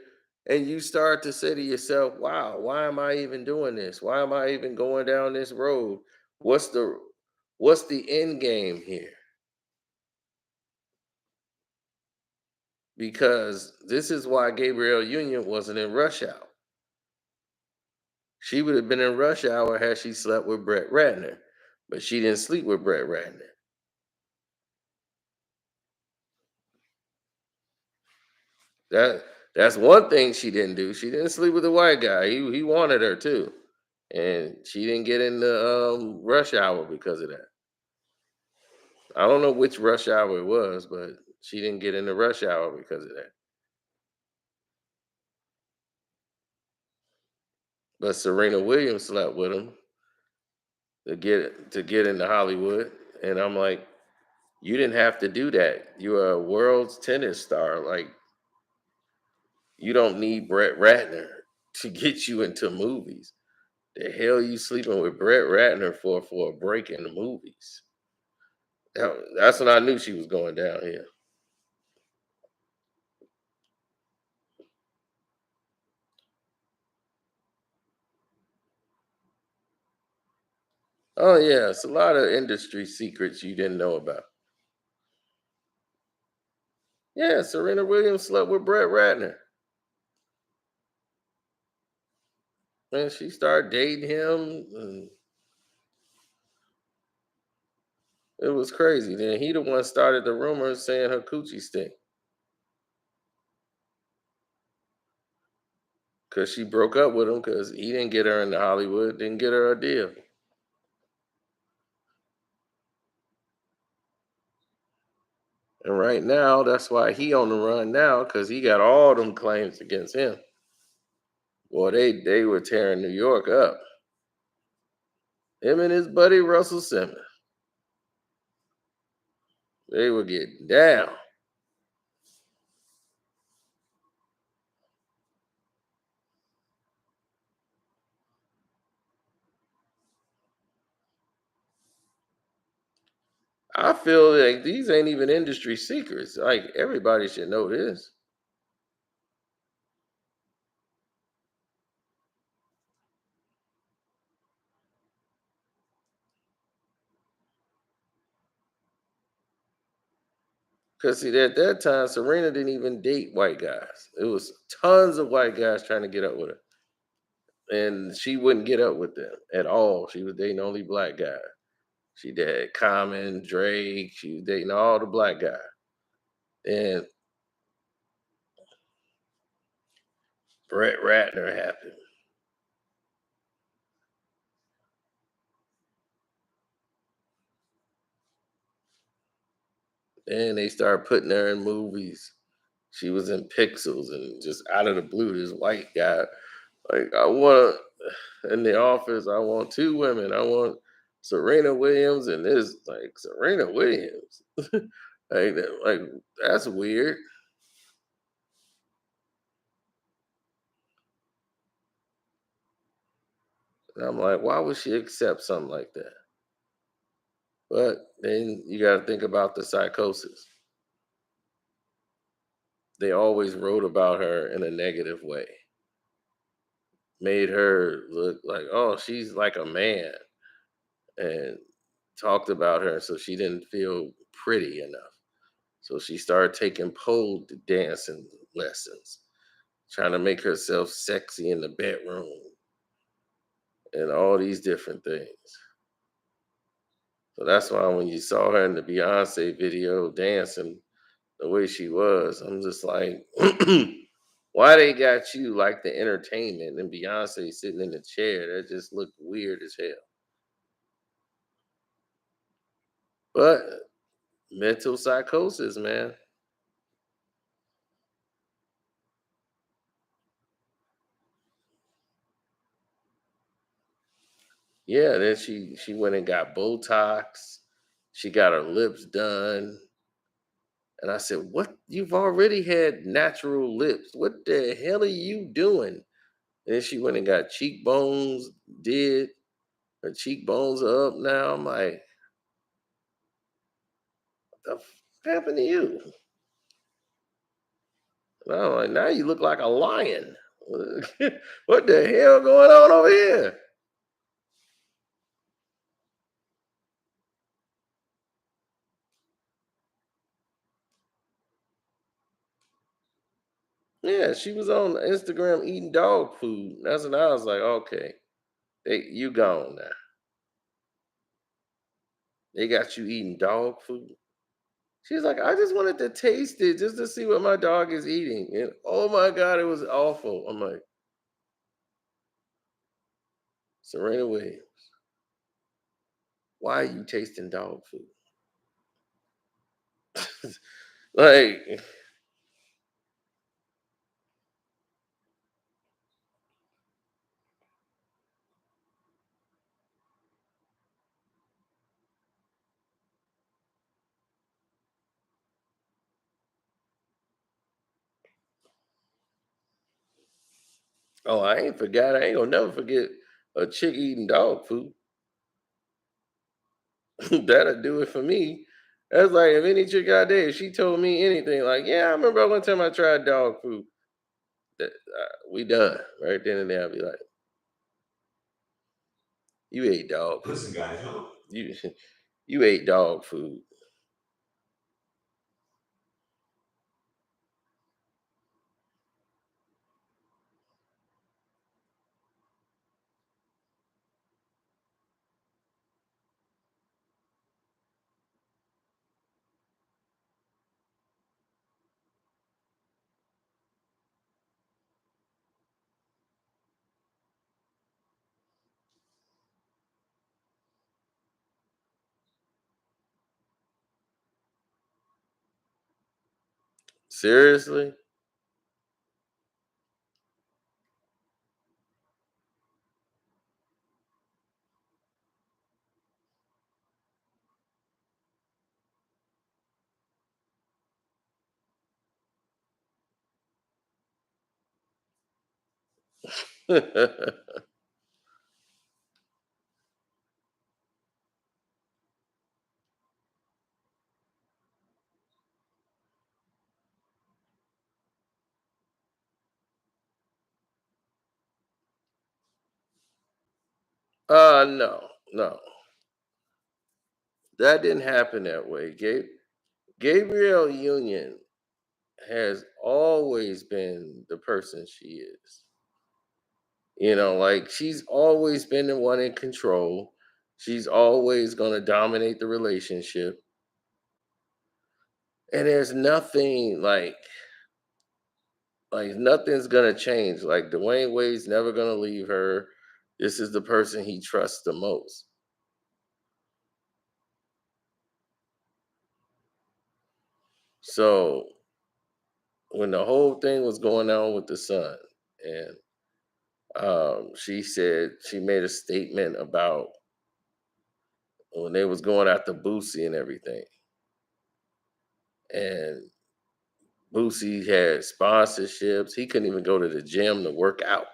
and you start to say to yourself, wow, why am I even doing this? Why am I even going down this road? What's the what's the end game here? Because this is why Gabrielle Union wasn't in Rush Hour. She would have been in Rush Hour had she slept with Brett Ratner, but she didn't sleep with Brett Ratner. That that's one thing she didn't do. She didn't sleep with the white guy. He wanted her too, and she didn't get in the Rush Hour because of that. I don't know which Rush Hour it was, but she didn't get in the Rush Hour because of that. But Serena Williams slept with him to get into Hollywood, and I'm like, you didn't have to do that. You're a world's tennis star. Like, you don't need Brett Ratner to get you into movies. The hell you sleeping with Brett Ratner for a break in the movies? That's when I knew she was going down here. Oh yeah, it's a lot of industry secrets you didn't know about. Yeah, Serena Williams slept with Brett Ratner, and she started dating him, and it was crazy. Then he the one started the rumors saying her coochie stink because she broke up with him because he didn't get her into Hollywood, didn't get her a deal. And right now, that's why he on the run now because he got all them claims against him. Boy, they were tearing New York up. Him and his buddy Russell Simmons, they were getting down. I feel like these ain't even industry secrets. Like everybody should know this. Cause see, at that time, Serena didn't even date white guys. It was tons of white guys trying to get up with her, and she wouldn't get up with them at all. She was dating only black guys. She did Common, Drake. She was dating all the black guys, and Brett Ratner happened. And they started putting her in movies. She was in Pixels, and just out of the blue, this white guy, like, I want in the office, I want two women. I want Serena Williams and this, like, Serena Williams. Like that's weird. And I'm like, why would she accept something like that? But then you got to think about the psychosis. They always wrote about her in a negative way, made her look like, oh, she's like a man, and talked about her so she didn't feel pretty enough. So she started taking pole dancing lessons, trying to make herself sexy in the bedroom and all these different things. So that's why when you saw her in the Beyonce video dancing the way she was, I'm just like, why they got you like the entertainment and Beyonce sitting in the chair? That just looked weird as hell. But mental psychosis, man. Yeah, then she went and got Botox. She got her lips done. And I said, "What? You've already had natural lips. What the hell are you doing?" And then she went and got cheekbones did. Her cheekbones are up now. I'm like, "The happened to you?" And I'm like, "Now you look like a lion. What the hell going on over here?" Yeah, she was on Instagram eating dog food. That's when I was like, okay, you gone now. They got you eating dog food. She's like, I just wanted to taste it just to see what my dog is eating. And oh my God, it was awful. I'm like, Serena Williams, why are you tasting dog food? Like, oh, I ain't forgot. I ain't gonna never forget a chick eating dog food. That'll do it for me. That's like if any chick out there, if she told me anything, like, yeah, I remember one time I tried dog food. That we done right then and there. I'll be like, you ate dog food. Listen, guys, You you ate dog food. Seriously? No, no, that didn't happen that way. Gabrielle Union has always been the person she is. Like she's always been the one in control. She's always going to dominate the relationship. And there's nothing like nothing's gonna change. Like Dwayne Wade's never gonna leave her. This is the person he trusts the most. So when the whole thing was going on with the son, and she said she made a statement about when they was going after Boosie and everything, and Boosie had sponsorships. He couldn't even go to the gym to work out.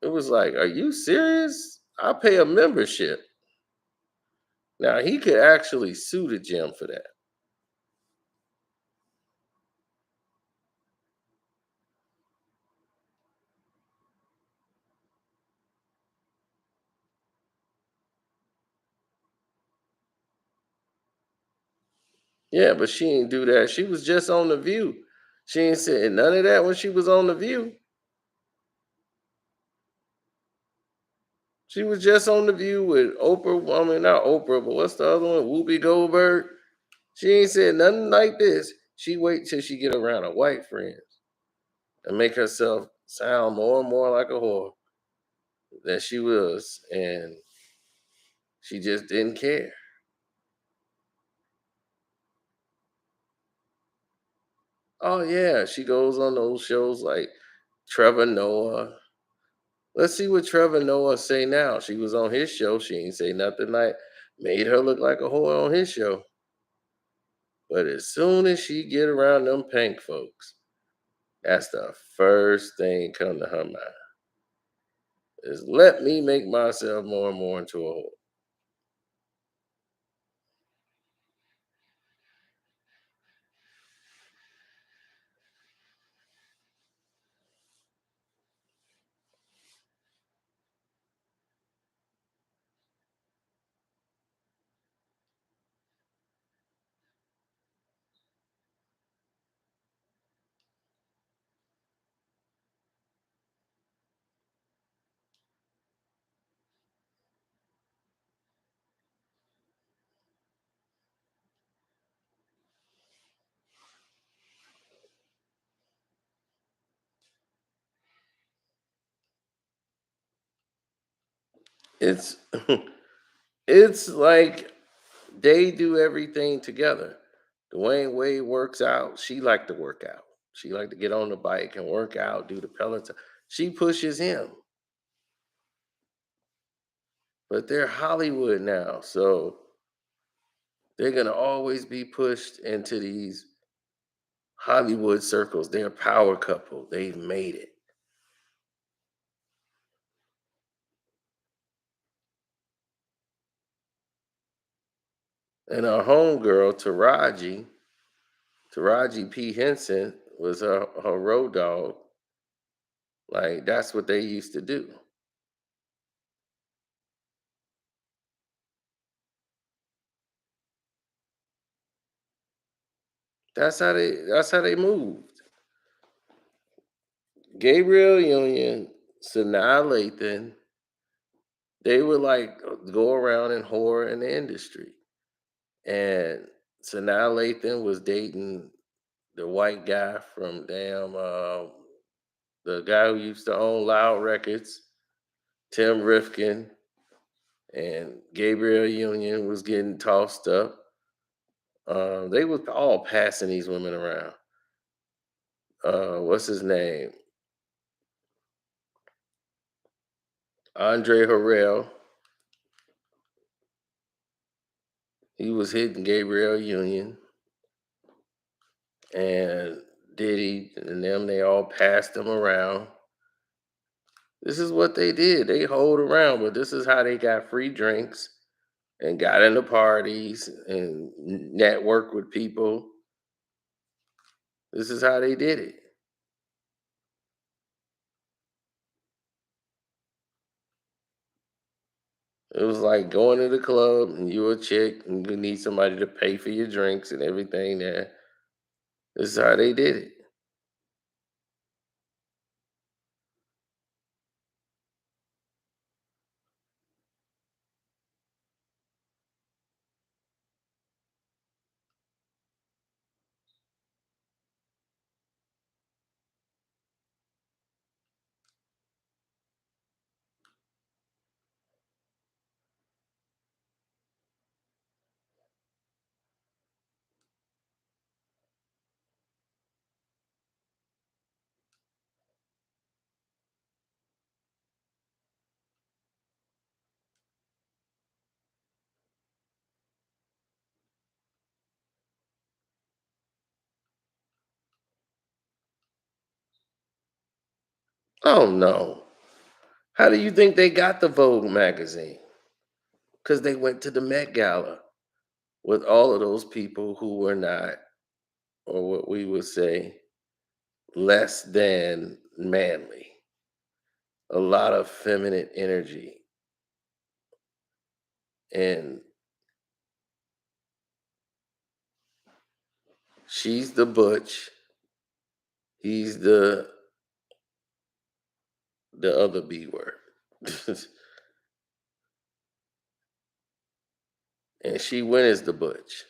It was like, are you serious? I pay a membership. Now he could actually sue the gym for that. Yeah, but she ain't do that. She was just on the View. She ain't said none of that when she was on the View. She was just on the View with Oprah. I mean, not Oprah, but what's the other one? Whoopi Goldberg. She ain't said nothing like this. She wait till she get around her white friends and make herself sound more and more like a whore than she was, and she just didn't care. Oh yeah, she goes on those shows like Trevor Noah. Let's see what Trevor Noah say now. She was on his show. She ain't say nothing like Made her look like a whore on his show. But as soon as she get around them pink folks, that's the first thing come to her mind. Is let me make myself more and more into a whore. It's it's like they do everything together. Dwayne Wade works out. She like to work out. She like to get on the bike and work out, do the Peloton. She pushes him, but they're Hollywood now, so they're gonna always be pushed into these Hollywood circles. They're a power couple. They've made it. And our homegirl, Taraji P. Henson, was her road dog. Like, that's what they used to do. That's how they moved. Gabrielle Union, Sanaa Lathan, they would like go around and whore in the industry. And Sanaa Lathan was dating the white guy from the guy who used to own Loud Records, Tim Rifkin, and Gabrielle Union was getting tossed up. They was all passing these women around. What's his name? Andre Harrell. He was hitting Gabrielle Union, and Diddy and them. They all passed him around. This is what they did. They hold around, but this is how they got free drinks and got into parties and networked with people. This is how they did it. It was like going to the club and you a chick and you need somebody to pay for your drinks and everything there. This is how they did it. Oh no. How do you think they got the Vogue magazine? Because they went to the Met Gala with all of those people who were not, or what we would say, less than manly. A lot of feminine energy. And she's the butch. He's the other B word. And she went as the butch.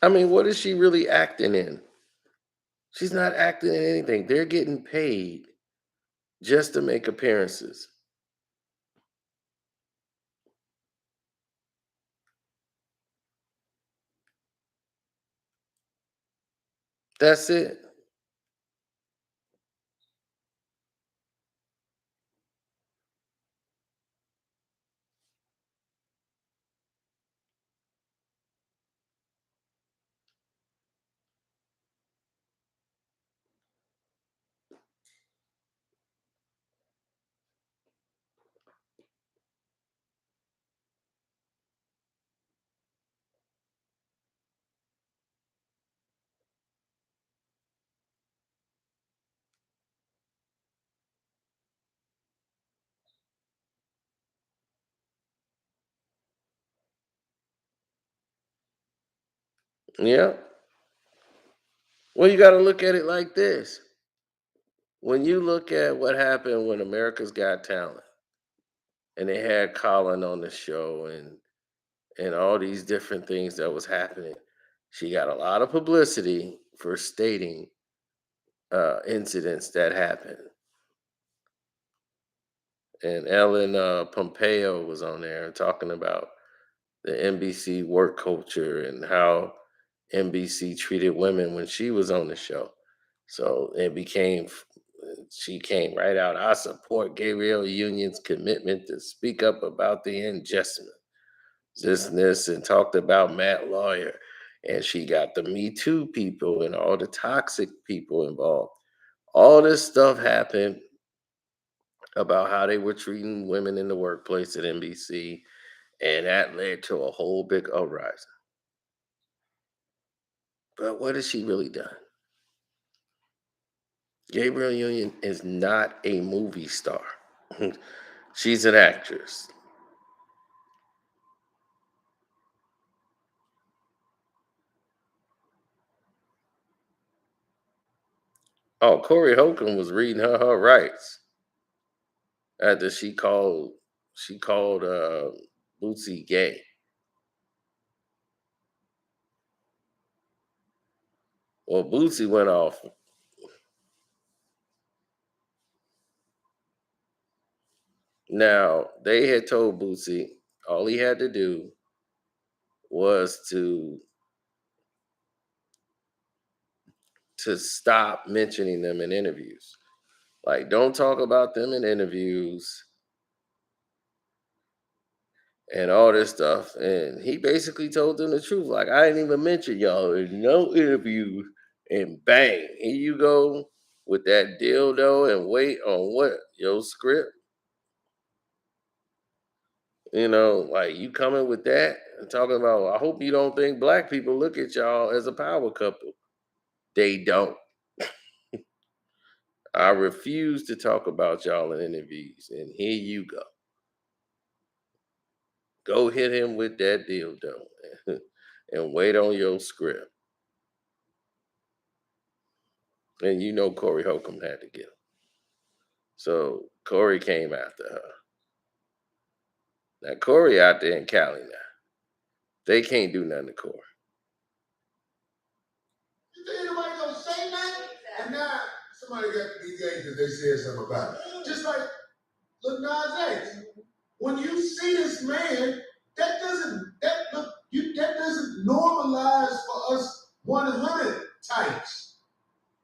I mean, what is she really acting in? She's not acting in anything. They're getting paid just to make appearances. That's it. Yeah. Well, you got to look at it like this. When you look at what happened when America's Got Talent and they had Colin on the show and all these different things that was happening, she got a lot of publicity for stating incidents that happened. And Ellen Pompeo was on there talking about the NBC work culture and how NBC treated women when she was on the show. So it became, she came right out. I support Gabrielle Union's commitment to speak up about the injustice, this and this, and talked about Matt Lawyer. And she got the Me Too people and all the toxic people involved. All this stuff happened about how they were treating women in the workplace at NBC, and that led to a whole big uprising. But what has she really done? Gabrielle Union is not a movie star. She's an actress. Oh, Corey Holcomb was reading her rights after she called Bootsy gay. Well, Bootsy went off. Now they had told Bootsy all he had to do was to stop mentioning them in interviews. Like, don't talk about them in interviews and all this stuff. And he basically told them the truth. Like, I didn't even mention y'all in no interview. And bang, here you go with that dildo and wait on what? Your script? Like you coming with that and talking about, I hope you don't think black people look at y'all as a power couple. They don't. I refuse to talk about y'all in interviews. And here you go. Go hit him with that dildo and wait on your script. And Corey Holcomb had to get him. So Corey came after her. Now Corey out there in Cali now. They can't do nothing to Corey. You think anybody gonna say nothing? And now somebody got to be gay because they said something about it. Just like Lil Nas X. When you see this man, that doesn't normalize for us 100 types.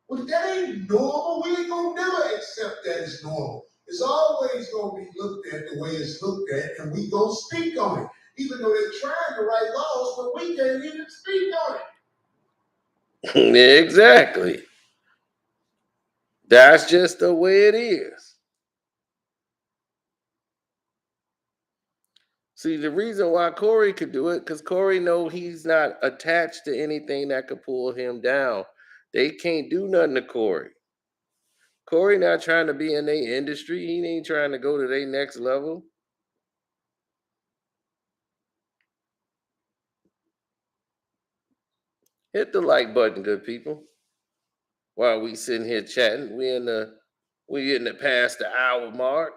Well, that ain't normal. We ain't gonna never accept that as normal. It's always gonna be looked at the way it's looked at, and we gonna speak on it. Even though they're trying to write laws, but we can't even speak on it. Exactly. That's just the way it is. See, the reason why Corey could do it, because Corey know he's not attached to anything that could pull him down. They can't do nothing to Corey. Corey not trying to be in their industry. He ain't trying to go to their next level. Hit the like button, good people. While we sitting here chatting, we in the past the hour mark.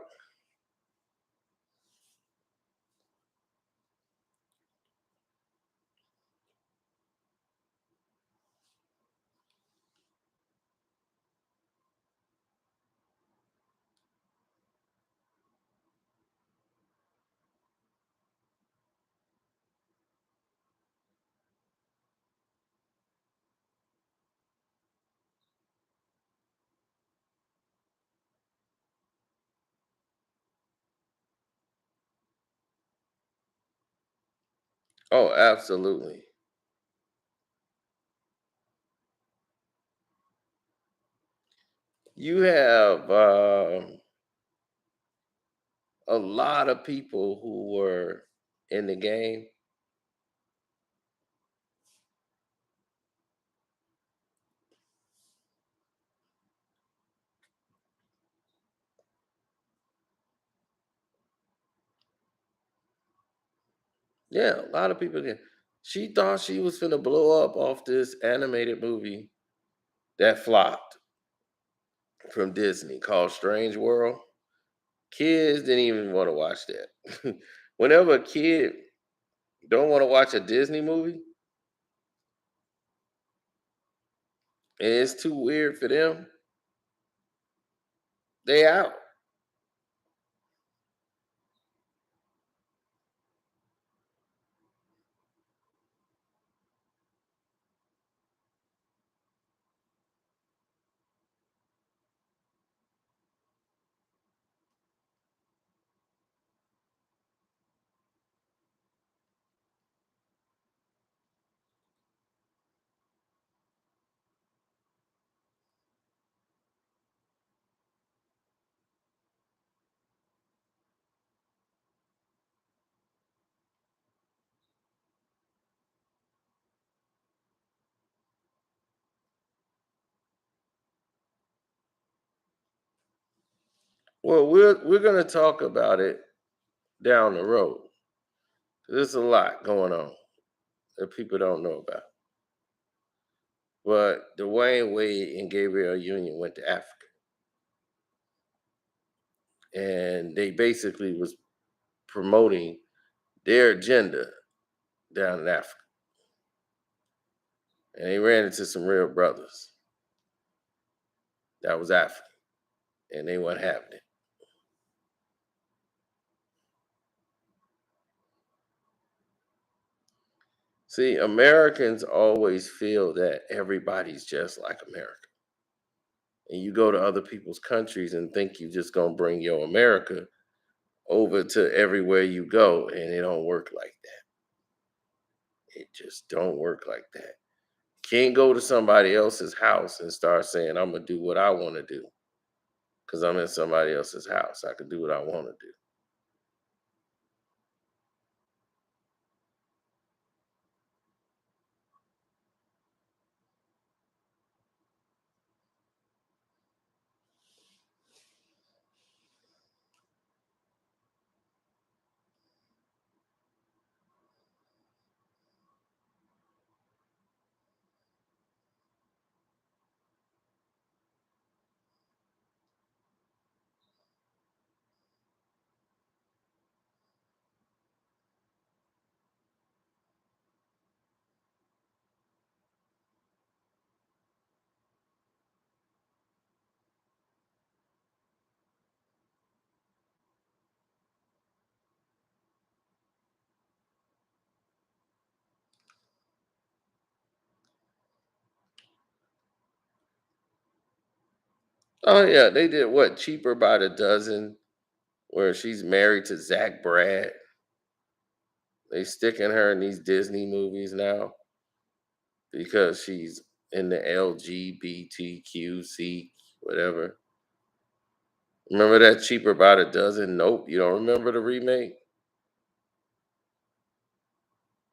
Oh, absolutely. You have a lot of people who were in the game. Yeah, a lot of people did. She thought she was finna blow up off this animated movie that flopped from Disney called Strange World. Kids didn't even want to watch that. Whenever a kid don't want to watch a Disney movie and it's too weird for them, they out. Well, we're gonna talk about it down the road. There's a lot going on that people don't know about. But Dwayne Wade and Gabrielle Union went to Africa, and they basically was promoting their agenda down in Africa, and they ran into some real brothers that was African, and they weren't having it. See, Americans always feel that everybody's just like America, and you go to other people's countries and think you just gonna bring your America over to everywhere you go, and it don't work like that. It just don't work like that. Can't go to somebody else's house and start saying, I'm gonna do what I want to do because I'm in somebody else's house. I can do what I want to do. Oh yeah, they did what? Cheaper by the dozen, where she's married to Zach Brad. They sticking her in these Disney movies now because she's in the LGBTQC whatever. Remember that Cheaper by the dozen? Nope, you don't remember the remake.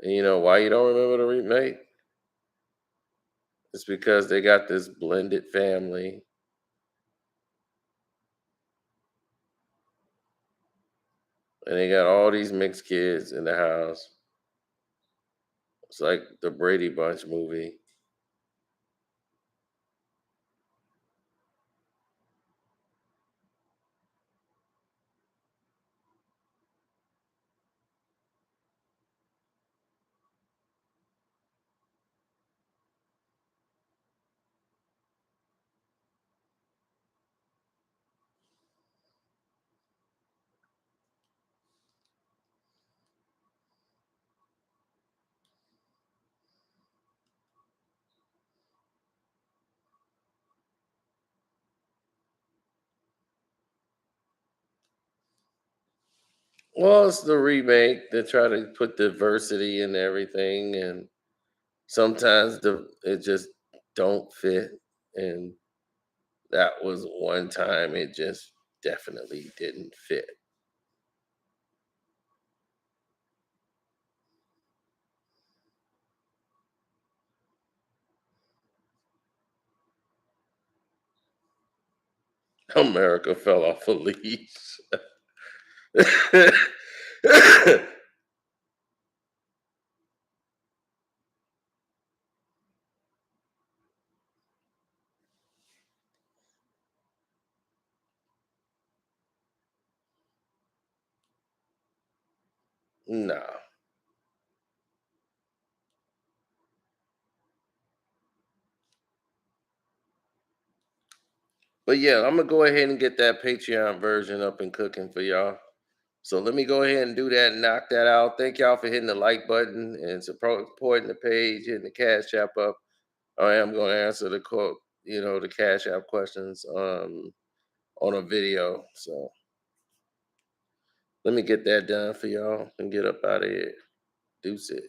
And you know why you don't remember the remake? It's because they got this blended family and they got all these mixed kids in the house. It's like the Brady Bunch movie. Well, it's the remake. They try to put diversity in everything, and sometimes it just don't fit. And that was one time it just definitely didn't fit. America fell off a leash. No. But yeah, I'm gonna go ahead and get that Patreon version up and cooking for y'all. So let me go ahead and do that and knock that out. Thank y'all for hitting the like button and supporting the page, hitting the Cash App up. I am going to answer the quote, the Cash App questions on a video. So let me get that done for y'all and get up out of here. Deuce it.